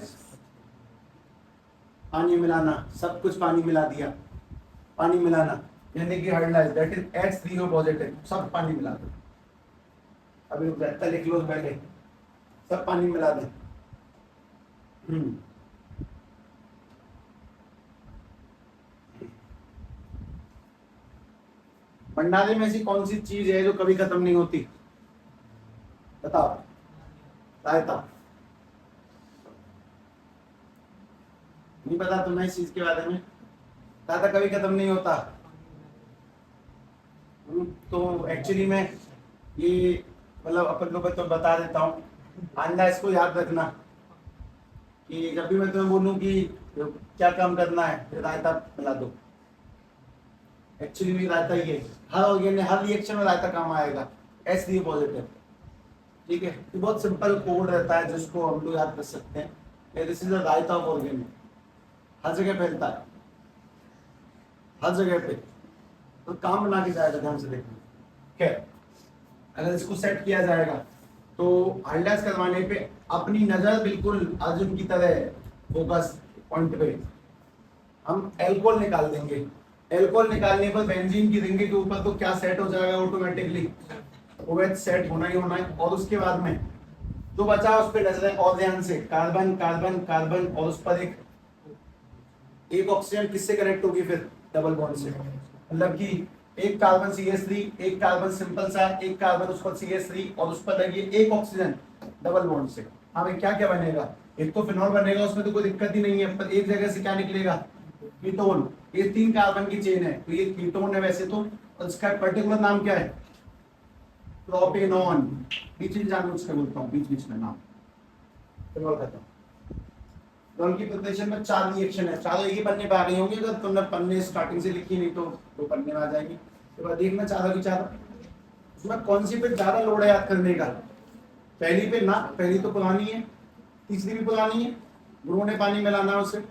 [SPEAKER 1] पानी मिलाना, सब कुछ पानी मिला दिया, पानी मिलाना यानी कि hydrolyse, that is H3O positive, सब पानी मिला दो। अभी रहता लिख लो पहले, सब पानी मिला दें। भंडारे में ऐसी कौन सी चीज है जो कभी खत्म नहीं होती, बताओ, रायता, नहीं पता तुम्हें इस चीज के बारे में, रायता कभी खत्म नहीं होता। तो एक्चुअली मैं ये मतलब अपन लोगों को तो बता देता हूँ, आंदा इसको याद रखना कि जब भी मैं तुम्हें बोलूँ कि क्या काम करना है, फिर रायता मिला दो। एक्चुअली में रायता ही है, हर रिएक्शन में रायता काम आएगा, H3O पॉजिटिव। ठीक है, तो बहुत सिंपल कोड रहता है जिसको हम लोग याद कर सकते हैं, this is the raita of organic, हर जगह फैलता है, हर जगह पे, तो काम बना के जाएगा, ध्यान से देखना। खैर, अगर इसको सेट किया जाएगा तो हाइड्राइज करवाने पे अपनी नजर बिल्कुल अर्जुन की तरह फोकस पॉइंट पे, हम एल्कोहल निकाल देंगे। एल्कोहल निकालने पर बेंजीन की रिंग के ऊपर तो क्या सेट हो जाएगा ऑटोमेटिकली, OH सेट होना ही होना है। और उसके बाद में जो बचा उस पर नजर और ध्यान से, कार्बन कार्बन कार्बन, और उस पर एक ऑक्सीजन किससे कनेक्ट होगी फिर, डबल बॉन्ड से। मतलब कि एक कार्बन CH3, एक कार्बन सिंपल सा, एक कार्बन उस पर CH3 और उस पर लगी एक ऑक्सीजन डबल बॉन्ड से। हमें क्या क्या बनेगा, एक तो फिनॉल बनेगा, उसमें तो कोई दिक्कत ही नहीं है, पर एक जगह से क्या निकलेगा, कीटोन। ये 3 कार्बन की चेन है तो ये कीटोन है वैसे तो, और इसका पर्टिकुलर नाम क्या है, प्रोपेनॉन। बीच में जानबूझ के बोलता हूँ, बीच बीच में नाम, फिनॉल खत्म। तो उनकी प्रिपरेशन में 4 रिएक्शन है, चारों एक ही पन्ने पे आ गई होंगी, अगर तुमने पन्ने स्टार्टिंग से लिखी नहीं तो 2 पन्ने में आ जाएंगी। तो देखना चारों की चारों, उसमें कौन सी पे ज्यादा लोड है याद करने का, पहली पे ना, पहली तो पुरानी है, तीसरी भी पुरानी है, गुरु ने पानी मिलाना है उसे,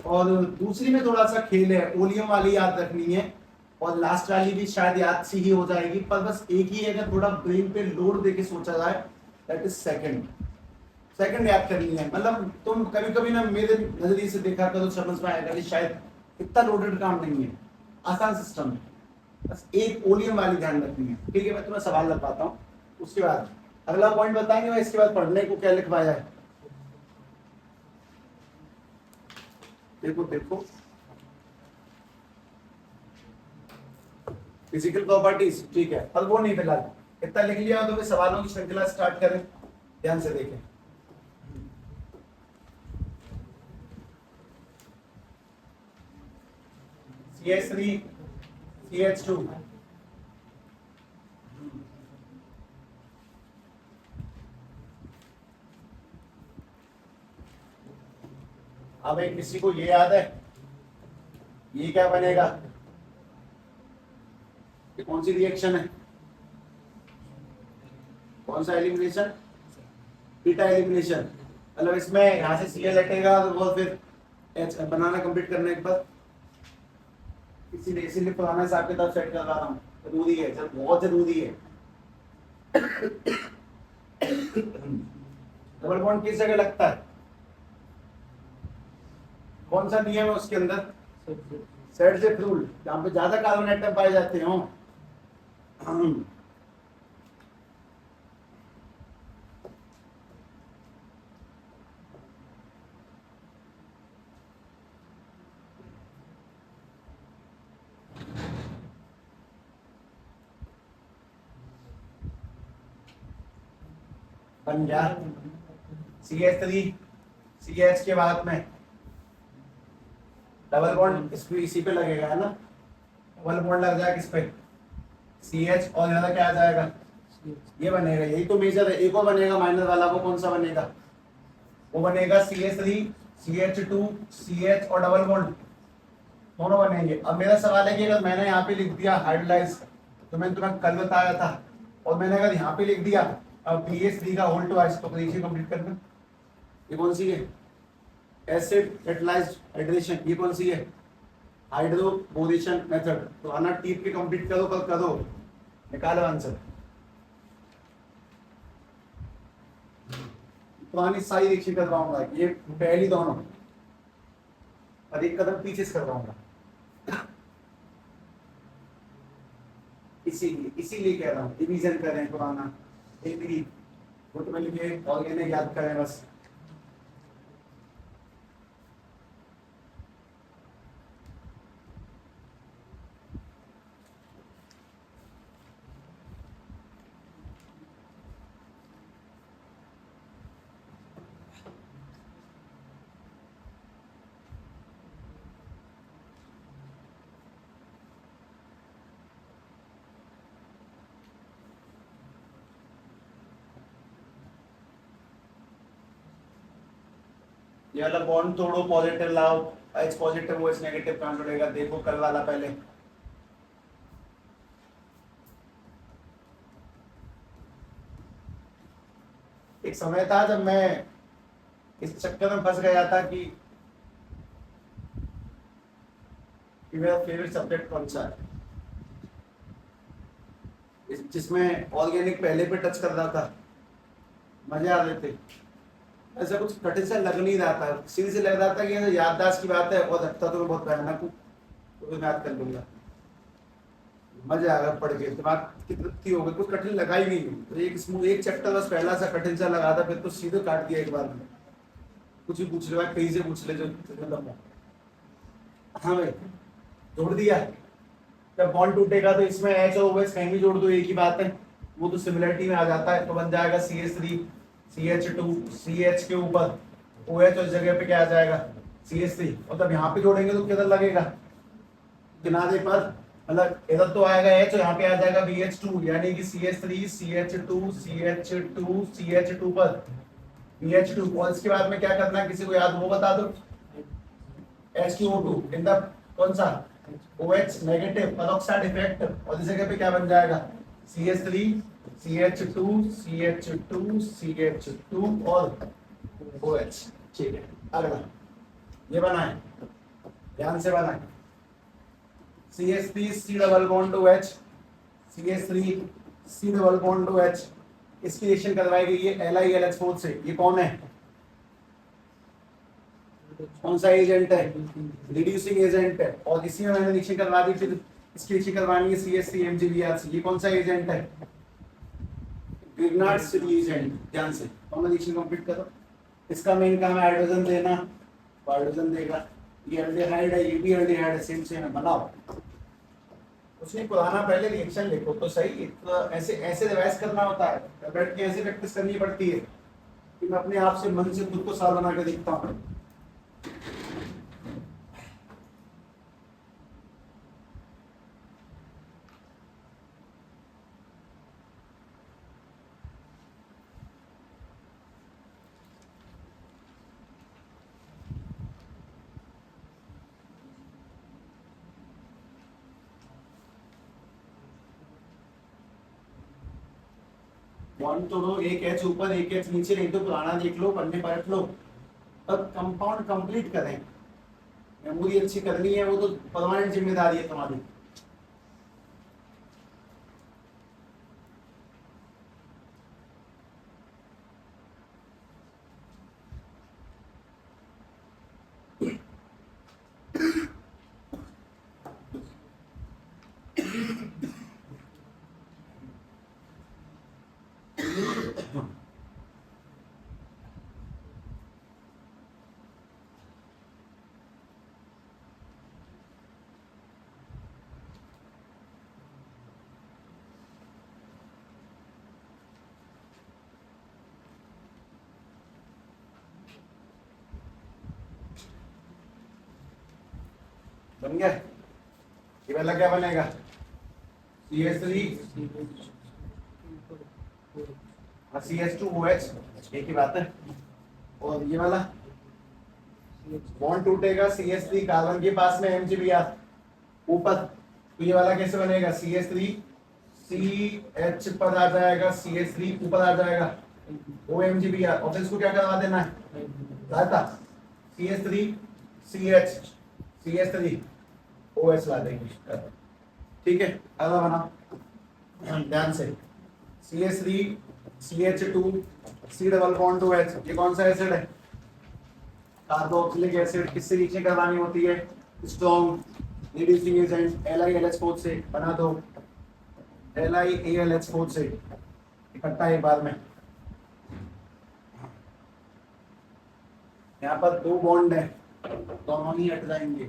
[SPEAKER 1] और दूसरी में थोड़ा सा खेल है, ओलियम वाली याद रखनी है, और लास्ट वाली भी शायद याद सी ही हो जाएगी, पर बस एक ही है, अगर थोड़ा ब्रेन पे लोड देके सोचा जाए, दैट इज सेकंड याद करनी है। मतलब तुम कभी कभी ना मेरे नजरिए से देखा करो, समझ में आएगा कि शायद इतना लोडेड काम नहीं है, आसान सिस्टम है, बस एक ओलियम वाली ध्यान रखनी है। ठीक है, मैं तुम्हें सवाल लगवाता हूँ, उसके बाद अगला पॉइंट बताएंगे, मैं इसके बाद पढ़ने को क्या लिखवाया है। देखो देखो, फिजिकल प्रॉपर्टीज, ठीक है, पर वो नहीं फिलहाल, इतना लिख लिया तो फिर सवालों की श्रृंखला स्टार्ट करें, ध्यान से देखें। CH3 CH2, अब एक किसी को ये याद है, ये क्या बनेगा, ये कौन सी रिएक्शन है, कौन सा एलिमिनेशन, बीटा एलिमिनेशन। मतलब इसमें यहां से Cl हटेगा तो वो फिर H बनाना कंप्लीट करने के बाद, इसीलिए पुराना हिसाब किताब सेट कर रहा हूँ, जरूरी है, जब बहुत जरूरी है। डबल बॉन्ड किस जगह लगता है, कौन सा नियम है उसके अंदर, सेट से फ्रूल, जहां पे ज्यादा कार्बन एटम पाए जाते हो। बन गया CH3 CH के बाद में डबल बॉन्ड इसी पे लगेगा, है ना, डबल बॉन्ड लग जाएगा किस पे, CH, और यहाँ क्या आ जाएगा, ये बनेगा, यही तो मेजर है। एक और बनेगा माइनर वाला, वो कौन सा बनेगा, वो बनेगा CH3 CH2 CH और डबल बॉन्ड दोनों बनेंगे। अब मेरा सवाल है कि अगर मैंने यहाँ पे लिख दिया हाइड्रोलाइज, तो मैंने तुम्हें कल बताया था, और मैंने अगर यहाँ पे लिख दिया अब BH3 का होल ट्वाइस, तो नीचे कंप्लीट करना। ये कौन सी है, एसिड कैटलाइज्ड हाइड्रेशन, ये कौन सी है, हाइड्रोबोरेशन मेथड। तो आना टीप के कंप्लीट करो, कल करो, निकालो आंसर। पुरानी सारी रिएक्शन करवाऊंगा, ये पहली दोनों, और एक कदम पीछे से करवाऊंगा, इसीलिए कह रहा हूँ रिवीजन करें पुराना, एक ही वो तो मैंने लिखे ऑर्गेनिक याद करें बस। ये वाला बॉन्ड तोड़ो, पॉजिटिव लाओ, H पॉजिटिव OH नेगेटिव कहां जुड़ेगा, देखो कल वाला पहले। एक समय था जब मैं इस चक्कर में फंस गया था कि मेरा फेवरेट सब्जेक्ट कौन सा है, जिसमें ऑर्गेनिक पहले पे टच कर रहा था, मजे आ रहे थे, ऐसा कुछ कठिन से लग नहीं रहा था, सीधे से लग रहा था कि ये याददाश्त की बात है, और लगता तो मैं बहुत भयानक हूँ, तो मैं याद कर लूंगा। मजा आएगा पढ़ के, दिमाग की तृप्ति होगी, कुछ कठिन लगा ही नहीं। तो एक चैप्टर बस पहला सा कठिन सा लगा था, फिर तो सीधे काट दिया एक बार में। कुछ भी पूछ ले भाई, कहीं से पूछ ले जो मतलब। हाँ भाई, जोड़ दिया। जब बॉन्ड टूटेगा तो इसमें एच और ओएच कहीं भी जोड़ दो, एक ही बात है, वो तो सिमिलरिटी में आ जाता है। तो बन जाएगा CH3 CH2 CH के ऊपर OH, और जगह पे क्या आ जाएगा CH3। मतलब यहाँ पे जोड़ेंगे तो किधर लगेगा, किनारे पर, मतलब इधर तो आएगा H और यहाँ पे आ जाएगा BH2, यानी कि CH3 CH2 CH2 CH2 पर BH2। और इसके बाद में क्या करना है, किसी को याद वो बता दो। H2O2 इन द कौन सा OH नेगेटिव पेरोक्साइड इफेक्ट, और इस जगह पे क्या बन जाएगा CH3 CH2 CH2 CH2 और OH। ठीक है, अगला ये बनाए, ध्यान से बनाए। CH3 C double bond to H, CH3 C double bond to H, इसकी रिएक्शन करवाई गई है LiLH4 से। ये कौन है, कौन सा एजेंट है, रिड्यूसिंग एजेंट है। और इसी में मैंने रिएक्शन करवा दी, फिर इसकी रिएक्शन करवानी है CH3 MgBr। ये कौन सा एजेंट है, ग्रिग्नार्ड्स रिएजेंट। ध्यान से कौन रिएक्शन कंप्लीट करो। इसका मेन काम है हाइड्रोजन देना, हाइड्रोजन देगा। ये एल्डिहाइड है, ये भी एल्डिहाइड है, सेम सेम है, बनाओ। उसने पुराना पहले रिएक्शन लिखो तो सही। तो ऐसे ऐसे रिवाइज करना होता है, बैठ के ऐसे प्रैक्टिस करनी पड़ती है कि मैं अपने आप से मन से खुद को साल बना के देखता हूँ। वन तो दो, एक एच ऊपर एक एच नीचे, नहीं तो पुराना देख लो, पन्ने पलट लो। अब कंपाउंड कंप्लीट करें, मेमोरी अच्छी करनी है, वो तो परमानेंट जिम्मेदारी है तुम्हारी। बन गया, ये वाला क्या बनेगा CH3 CH2OH, एक ही बात है। और ये वाला बॉन्ड टूटेगा CH3 कार्बन के पास में MgBr ऊपर, तो ये वाला कैसे बनेगा CH3 CH पर आ जाएगा, CH3 ऊपर आ जाएगा OMgBr, और फिर इसको क्या करवा देना है लाता CH3 CH CH3 OH ला देंगे। ठीक है, अगला बना ध्यान से। CH3 CH2 C double bond to H, ये कौन सा एसिड है, कार्बोक्सिलिक एसिड। किससे रिएक्शन करवानी होती है, स्ट्रॉन्ग रिड्यूसिंग एजेंट LiLH4 से। बना दो LiAlH4 से इकट्ठा एक बार में। यहाँ पर दो बॉन्ड है, दोनों ही हट जाएंगे।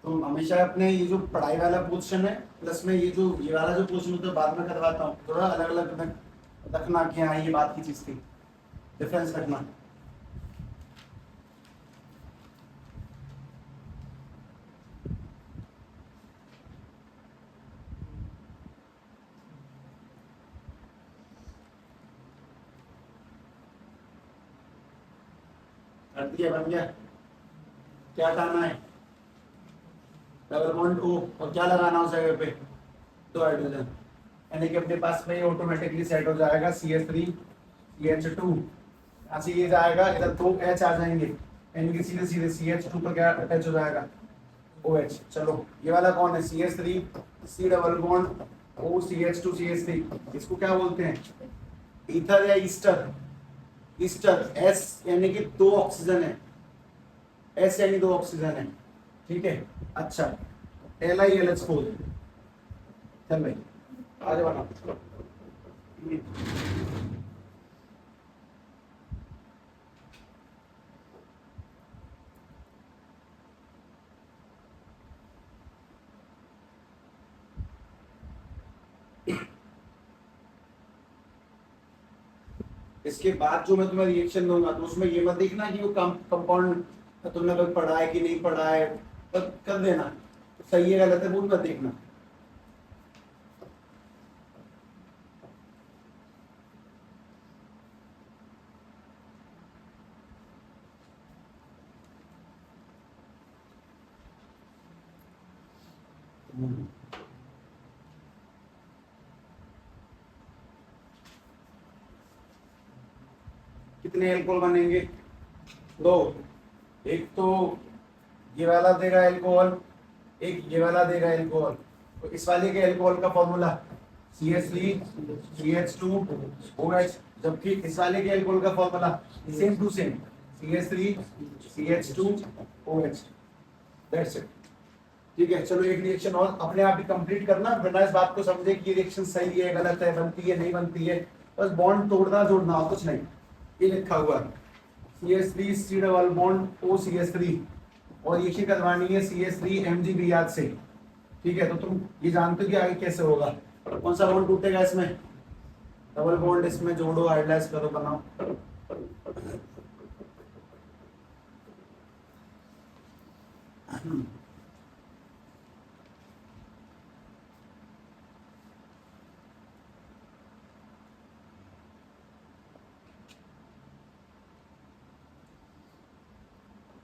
[SPEAKER 1] तो हमेशा अपने ये जो पढ़ाई वाला पोर्शन है प्लस में ये वाला जो पोर्शन होता है बाद में करवाता हूँ, थोड़ा अलग अलग रखना कि हाँ ये बात की चीज थी, डिफरेंस रखना। बन गया, क्या हटाना है, डबल बॉन्ड O, और क्या लगाना उस जगह पे, दो हाइड्रोजन, यानी कि अपने पास में ऑटोमेटिकली सेट हो जाएगा CH3 CH2। यहाँ से ये जाएगा, इधर दो H आ जाएंगे, यानी कि सीधे सीधे CH2 पर क्या अटैच हो जाएगा OH। चलो ये वाला कौन है CH3 C double bond O CH2 CH3, इसको क्या बोलते हैं ईथर या ईस्टर। ईस्टर S यानी कि दो ऑक्सीजन है, एस यानी 2 ऑक्सीजन है, ठीक है। अच्छा, Li LH4, चल भाई आगे बना। इसके बाद जो मैं तुम्हें रिएक्शन दूंगा तो उसमें ये मत देखना कि वो कंपाउंड तुमने कभी पढ़ा है कि नहीं पढ़ा है, पर कर देना, सही है गलत है वो मत देखना। कितने एल्कोहल बनेंगे? 2। एक तो ये वाला देगा एल्कोहल, एक ये वाला देगा एल्कोहल। तो इस वाले के एल्कोहल का फॉर्मूला CH3 CH2 OH, जबकि इस वाले के एल्कोहल का formula same to same CH3 CH2 OH। That's it, ठीक है। चलो एक रिएक्शन और अपने आप ही कंप्लीट करना, बिना इस बात को समझे कि रिएक्शन सही है गलत है, बनती है नहीं बनती है, बस बॉन्ड तोड़ना जोड़ना और कुछ नहीं। ये लिखा हुआ है CH3 C double bond OCH3 और ये करवानी है CH3 MgBr से, ठीक है। तो तुम ये जानते हो कि आगे कैसे होगा, कौन सा बॉन्ड टूटेगा इसमें, डबल बॉन्ड इसमें जोड़ो, हाइड्रोलाइज करो, बनाओ।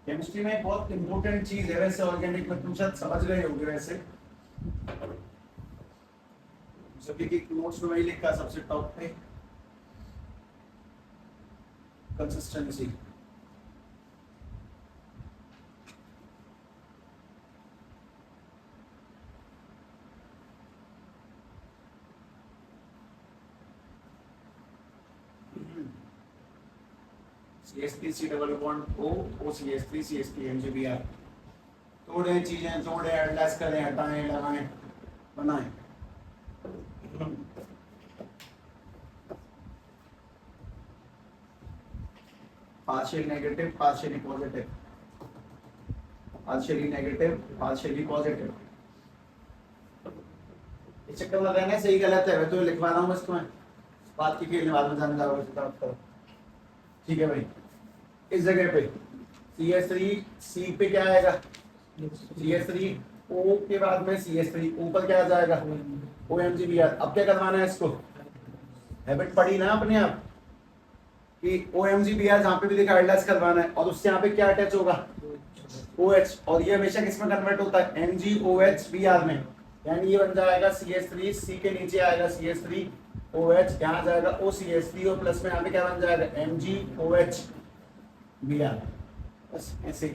[SPEAKER 1] केमिस्ट्री में बहुत इंपॉर्टेंट चीज है वैसे, ऑर्गेनिक में तुम शायद समझ गए होंगे वैसे, सभी की नोट्स में वही लिखा सबसे टॉप पे, consistency. CH3 C double bond O OCH3 CH3 MgBr। तोड़े चीजें, जोड़े, एडजस्ट करें, हटाएं, लगाएं, बनाएं। Partial negative, partially positive, partially negative, partially positive. इस चक्कर में रहना सही गलत है, मैं तो लिखवा रहा हूँ बस, तुम्हें बात की खेलने बाद में जान जाओगे, ठीक है भाई। इस जगह पे CH3 C पे क्या आएगा, CH3 O के बाद में CH3 ऊपर क्या आ जाएगा, OMgBr। अब क्या करवाना है इसको, हैबिट पड़ी ना अपने आप कि OMgBr जहाँ पे भी देखा हाइड्रोलाइज करवाना है, और उससे यहाँ पे क्या अटैच होगा, OH, और ये हमेशा किस में कन्वर्ट होता है, MgOHBr में, यानी ये बन जाएगा CH3 C के नीचे आएगा CH3 OH, यहाँ जाएगा OCH3 और प्लस में यहाँ पे क्या बन जाएगा MgOHBr, बस ऐसे,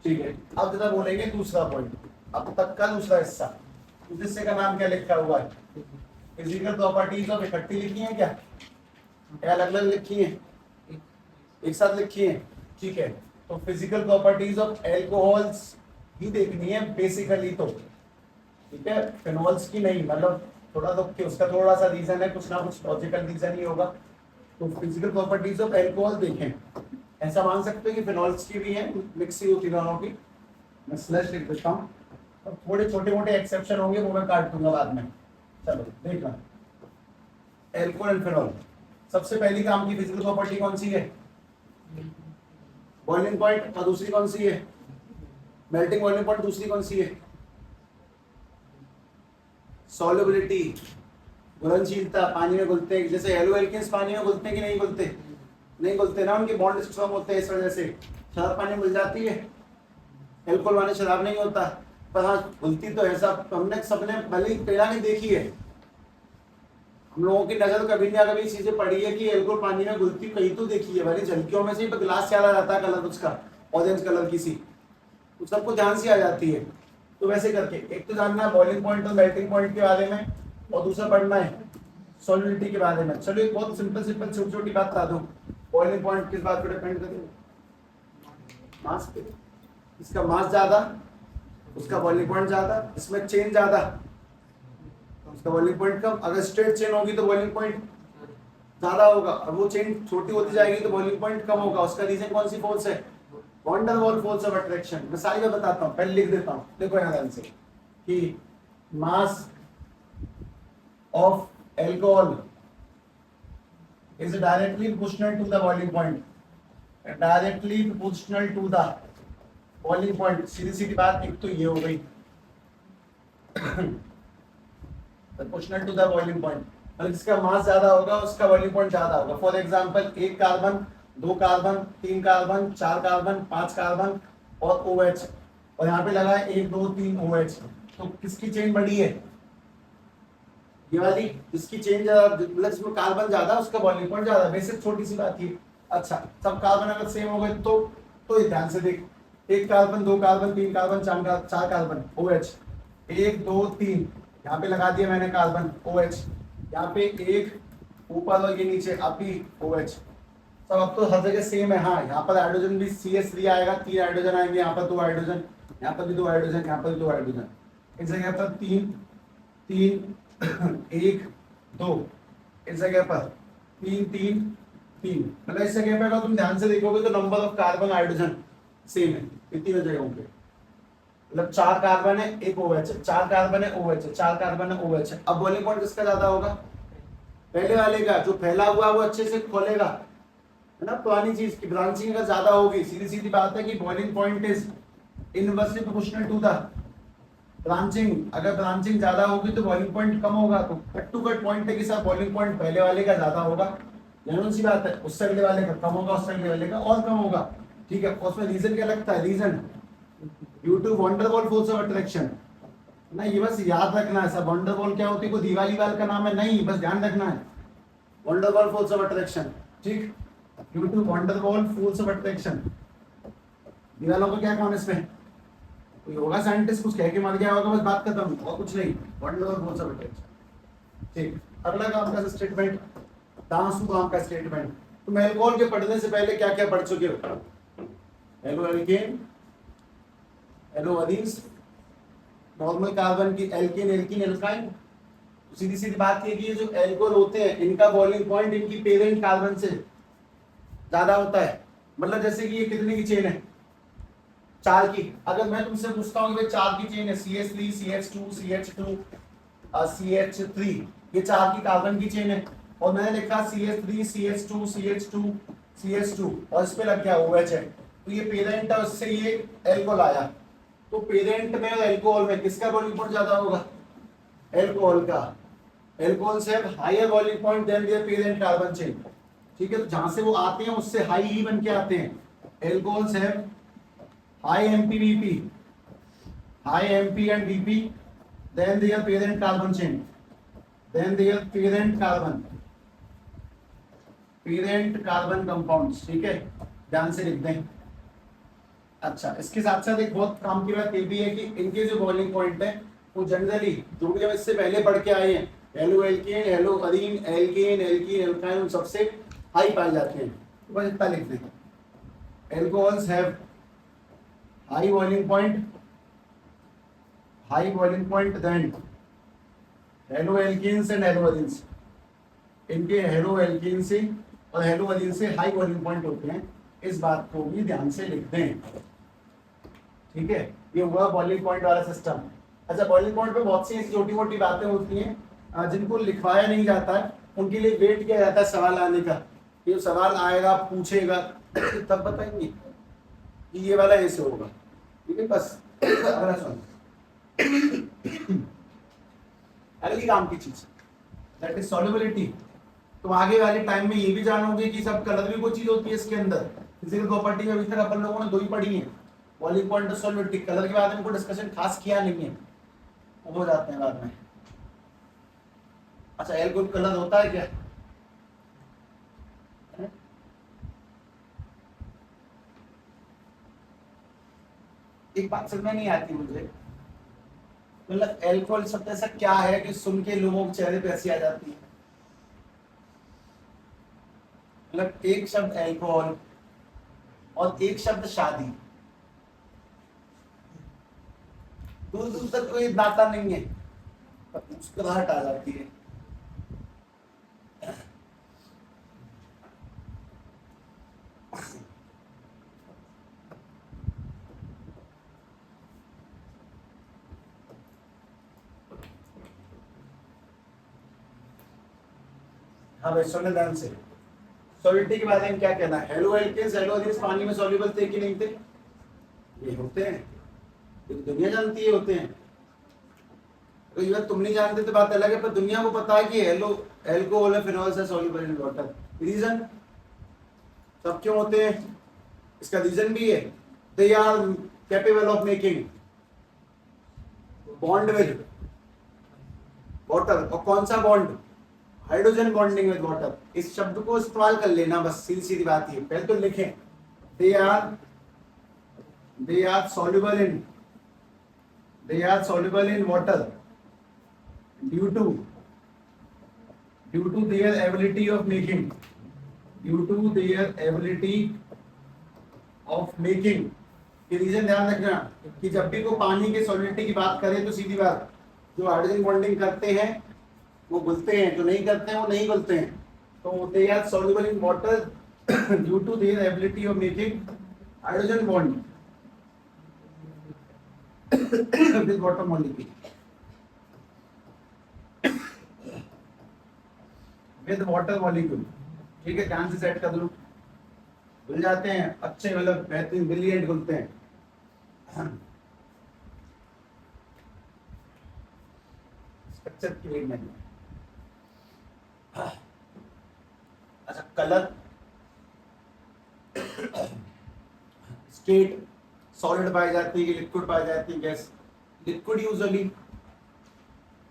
[SPEAKER 1] ठीक है। अब जरा बोलेंगे दूसरा पॉइंट, अब तक का दूसरा हिस्सा। उस हिस्से का नाम क्या लिखा हुआ है, फिजिकल प्रॉपर्टीज ऑफ, इकट्ठी लिखी है क्या अलग अलग लिखी है, एक साथ लिखी है, ठीक है। तो फिजिकल प्रॉपर्टीज ऑफ एल्कोहल्स ही देखनी है बेसिकली, तो ठीक है, फिनोल्स की नहीं, मतलब थोड़ा तो उसका थोड़ा सा रीजन है, कुछ ना कुछ लॉजिकल रीजन ही होगा। तो फिजिकल प्रॉपर्टीज ऑफ एल्कोहल देखें, ऐसा मान सकते हैं कि फिनोल्स की भी है, मिक्स ही होती दोनों की, मैं स्लैश लिख देता हूँ, और थोड़े छोटे मोटे एक्सेप्शन होंगे वो मैं काट दूंगा बाद में। चलो देखना, एल्कोहल एंड फिनोल, सबसे पहली काम की फिजिकल प्रॉपर्टी कौन सी है, बॉइलिंग पॉइंट, और दूसरी कौन सी है, मेल्टिंग बॉइलिंग पॉइंट, दूसरी कौन सी है, सॉल्युबिलिटी, घुलनशीलता, पानी में घुलते हैं, जैसे हेलो एल्केन्स पानी में घुलते हैं कि नहीं घुलते, नहीं घुलते ना, उनके बॉन्ड स्ट्रांग होते हैं, इस वजह से शराब पानी मिल जाती है, एल्कोहल वाले शराब नहीं होता, पर हाँ घुलती तो है सब, हमने सबने भले ही पहला नहीं देखी है, हम लोगों की नजर कभी ना कभी चीजें पड़ी है कि एल्कोहल पानी में घुलती कहीं तो देखी है, भले झलकियों में से, ग्लास चला जाता है कलर उसका ऑरेंज कलर की सी, तो सबको ध्यान से आ जाती है। तो वैसे करके एक तो जानना है बॉइलिंग पॉइंट और मेल्टिंग पॉइंट के बारे में, और दूसरा पढ़ना है सॉल्युबिलिटी के बारे में। चलो एक बहुत सिंपल सिंपल छोटी छोटी बात बता दूं, बॉइलिंग पॉइंट किस बात पर डिपेंड करती है, मास पे, इसका मास ज्यादा, उसका बॉइलिंग पॉइंट ज्यादा, इसमें चेन ज्यादा, उसका बॉइलिंग पॉइंट कम। अगर स्ट्रेट चेन होगी तो बॉइलिंग पॉइंट ज्यादा होगा, और वो चेन छोटी होती जाएगी तो बॉइलिंग पॉइंट कम होगा। उसका रीजन कौन सी फोर्स है? Van der Waals force of attraction. मैं सारी बात बताता हूँ, पहले लिख देता हूँ, देखो यहाँ ध्यान से कि mass of alcohol is directly proportional to the boiling point, directly proportional to the boiling point। सीधी सीधी बात, एक तो ये हो गई proportional to the boiling point, मतलब जिसका मास ज्यादा होगा उसका बॉइलिंग पॉइंट ज्यादा होगा। फॉर एग्जांपल एक कार्बन, दो कार्बन, तीन कार्बन, चार कार्बन, पांच कार्बन और OH, और यहाँ पे लगा है एक दो तीन OH, तो किसकी चेन बड़ी है? ये वाली। इसकी चेन ज्यादा, मतलब इसमें कार्बन ज्यादा, उसका बॉइलिंग पॉइंट ज्यादा। बेसिक छोटी सी बात थी। अच्छा, सब कार्बन अगर सेम हो गए तो ये ध्यान से देख, एक कार्बन, दो कार्बन, तीन कार्बन, चार कार्बन, OH, एक दो तीन, यहाँ पे लगा दिया मैंने कार्बन OH, यहाँ पे एक ऊपर और ये नीचे अभी OH, सब अब तो हर जगह सेम है। हाँ, यहाँ पर हाइड्रोजन भी CH3 आएगा, तीन हाइड्रोजन आएंगे, यहाँ पर दो हाइड्रोजन, यहाँ पर भी दो हाइड्रोजन, यहाँ पर भी दो हाइड्रोजन, इस जगह पर तीन तीन एक दो, इस जगह पर तीन तीन तीन, मतलब इस जगह पे अगर तुम ध्यान से देखोगे तो number of carbon hydrogen same है इन तीनों जगहों पे। मतलब चार कार्बन है, एक OH है, चार कार्बन है, OH है, चार कार्बन है, OH है। अब बॉइलिंग पॉइंट किसका ज्यादा होगा? पहले वाले का। जो फैला हुआ है वो अच्छे से खोलेगा, है ना, पुरानी चीज की ब्रांचिंग का ज्यादा होगी। सीधी सीधी बात है कि boiling point is inversely proportional to the branching. अगर ब्रांचिंग ज्यादा होगी तो बॉइलिंग पॉइंट कम होगा। तो कट टू कट पॉइंट है कि सर बॉइलिंग पॉइंट पहले वाले का ज्यादा होगा, जनरल सी बात है। उससे अगले वाले का कम होगा, उससे अगले वाले का और कम होगा, ठीक है। उसमें रीजन क्या लगता है? Reason due to van der Waals force of attraction ना। ये बस याद रखना है। सब वॉन डेर वाल्स क्या होती है? कोई दीवाली वाल का नाम है नहीं, बस ध्यान रखना है। Van der Waals force of attraction, ठीक, due to van der Waals force of attraction. दीवालों का क्या काम है इसमें? कोई होगा साइंटिस्ट कुछ कह के मर गया होगा, बस बात खत्म, और कुछ नहीं। Van der Waals force of attraction, ठीक। अगला काम का स्टेटमेंट, दांसू काम का स्टेटमेंट। तुम एल्कोहल के पढ़ने से पहले क्या क्या पढ़ चुके हो? एलो एल्केन, एलो अदीन्स, नॉर्मल कार्बन की एल्केन, एल्कीन, एल्काइन। सीधी सीधी बात ये कि ये जो एल्कोहल होते हैं इनका बॉइलिंग पॉइंट इनकी पेरेंट कार्बन से ज्यादा होता है। मतलब जैसे कि ये कितने की चेन है? चार की। अगर मैं तुमसे पूछता हूँ कि भाई चार की चेन है, CH3 CH2 CH2 CH3, ये चार की कार्बन की चेन है, और मैंने लिखा CH3 CH2 CH2 CH2 और इस पे लग गया OH है, तो ये पेरेंट है, उससे ये एल्कोहल आया। तो पेरेंट में और एल्कोहल में किसका बॉइलिंग पॉइंट ज्यादा होगा? एल्कोहल का। एल्कोहल से higher boiling point than their parent carbon chain, ठीक है। तो जहां से वो आते हैं उससे हाई ही बन के आते हैं। एल्कोहल से high MPVP, high MP and VP, then their parent carbon chain, then their parent carbon compounds, ठीक है, ध्यान से लिख दें। अच्छा, इसके साथ साथ एक बहुत काम की बात ये भी है कि इनके जो बॉइलिंग पॉइंट है वो जनरली जो भी हम इससे पहले पढ़ के आए हैं, halo alkane, hello Adeen, alkene, alkene, alkyne, उन सबसे हाई पाए जाते हैं। तो बस इतना लिख दें, alcohols have high boiling point then haloalkenes and haloadenes। इनके haloalkene से और haloadenes से हाई बॉइलिंग पॉइंट होते हैं, इस बात को भी ध्यान से लिख दें, ठीक है। ये हुआ बॉइलिंग पॉइंट वाला सिस्टम। अच्छा, बॉइलिंग पॉइंट पे बहुत सी ऐसी छोटी मोटी बातें होती हैं जिनको लिखवाया नहीं जाता है, उनके लिए वेट किया जाता है सवाल आने का। ये सवाल आएगा, पूछेगा, तब बताएंगे ये वाला ऐसे होगा, ठीक है। बस अगला सवाल, अगली काम की चीज दैट इज सॉल्युबिलिटी। तो आगे वाले टाइम में ये भी जानोगे कि सब कलर भी कोई चीज होती है इसके अंदर। फिजिकल प्रॉपर्टी में अभी तक अपन लोगों ने दो ही पढ़ी है, बॉइलिंग पॉइंट और सॉल्युबिलिटी। कलर के बारे में कोई डिस्कशन खास किया नहीं है, हो जाते हैं बाद में। अच्छा, एल्कोहल कलर होता है क्या? एक बात समझ में नहीं आती मुझे, मतलब एल्कोहल शब्द ऐसा क्या है कि सुन के लोगों के चेहरे पे हंसी आ जाती है? मतलब एक शब्द एल्कोहल और एक शब्द शादी, दूर दूर तक कोई नाता नहीं है, मुस्कुराहट आ जाती है। हाँ भाई सुनने ध्यान से, सॉलिडिटी के बारे में क्या कहना है? हेलो एल्केन्स हेलो एल्केन्स पानी में सॉल्युबल थे कि नहीं थे? ये होते हैं, ये दुनिया जानती है होते हैं। तो ये तुम नहीं जानते तो बात अलग है, पर दुनिया को पता है कि halo alcohol phenols are soluble in water. Reason सब क्यों होते हैं, इसका रीजन भी है। They are capable of making bond with water. और कौन सा बॉन्ड? Hydrogen bonding with water. इस शब्द को इस्तेमाल कर लेना, बस सीधी सीधी बात है। पहले तो लिखें, they are soluble in water due to their ability of making ये रीजन ध्यान रखना कि जब भी को पानी के सॉलिडिटी की बात करें तो सीधी बात, जो हाइड्रोजन बॉन्डिंग करते हैं वो घुलते हैं, जो नहीं करते हैं वो नहीं घुलते हैं। तो they are soluble in water due to their ability of making hydrogen bond with water molecule with water molecule. ठीक है, ध्यान से सेट कर लो। घुल जाते हैं अच्छे, मतलब बेहतरीन ब्रिलियंट घुलते हैं। स्ट्रक्चर की रीड नहीं। अच्छा, कलर स्टेट सॉलिड पाई जाती है, लिक्विड पाई जाती है, gas. Liquid usually,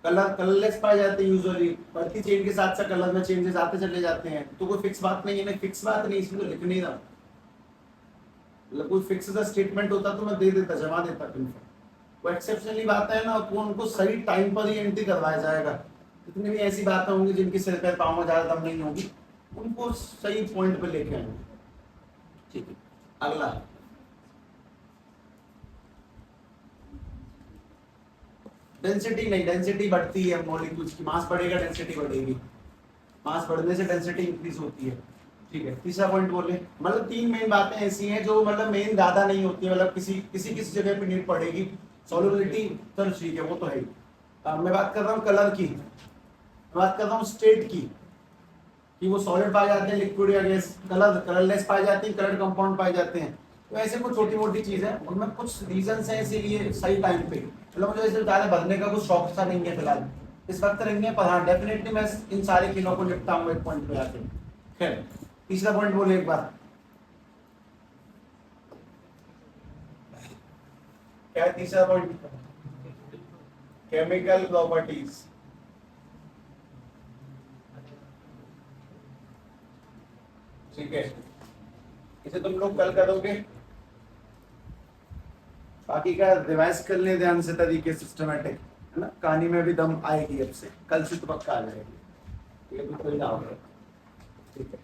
[SPEAKER 1] colour colourless पाई जाती है यूजुअली। बढ़ती चेन के साथ साथ कलर में चेंजेस आते चले जाते हैं। तो कोई फिक्स बात नहीं है, मैं फिक्स बात नहीं इसमें तो लिख नहीं रहा। मतलब कोई फिक्स द स्टेटमेंट होता तो मैं दे देता, जमा देता कंफर्म। वो एक्सेप्शनली बात है ना, तो उनको सही टाइम पर ही एंट्री करवाया जाएगा। जितनी भी ऐसी बातें होंगी जिनकी सिर पैर पाँव में ज्यादा दम नहीं होगी, उनको सही पॉइंट पे लेके आएंगे। ठीक है, अगला डेंसिटी। नहीं, डेंसिटी बढ़ती है मॉलिक्यूल्स की, मास बढ़ेगा डेंसिटी बढ़ेगी, मास बढ़ने से डेंसिटी इंक्रीज होती है। ठीक है, तीसरा पॉइंट बोले, मतलब तीन मेन बातें ऐसी हैं जो मतलब मेन ज्यादा नहीं होती है, मतलब किसी जगह पे नीड पड़ेगी। सॉल्युबिलिटी चलो ठीक है, वो तो है ही। मैं बात कर रहा हूँ कलर की, मैं बात कर रहा हूँ स्टेट की, कि वो सॉलिड पाए जाते हैं, लिक्विड या गैस। कलरलेस पाए जाते हैं, कलर कंपाउंड पाए जाते हैं। तो ऐसे कुछ छोटी मोटी चीज है, उनमें कुछ रीजन है, इसीलिए सही टाइम पे। मतलब मुझे ऐसे ज्यादा भरने का कुछ शौक सा नहीं है फिलहाल इस वक्त रहेंगे, पर हाँ डेफिनेटली मैं इन सारे किलों को निपटाऊंगा एक पॉइंट पे आके। खैर, तीसरा पॉइंट बोले एक बार, क्या है तीसरा पॉइंट? Chemical properties. ठीक है, इसे तुम लोग कल करोगे, बाकी का रिवाइज कर लें ध्यान से, तरीके सिस्टमेटिक, है ना। कहानी में भी दम आएगी, अब से कल से तो पक्का आ जाएगी। ये तो कोई ना होगा। ठीक है।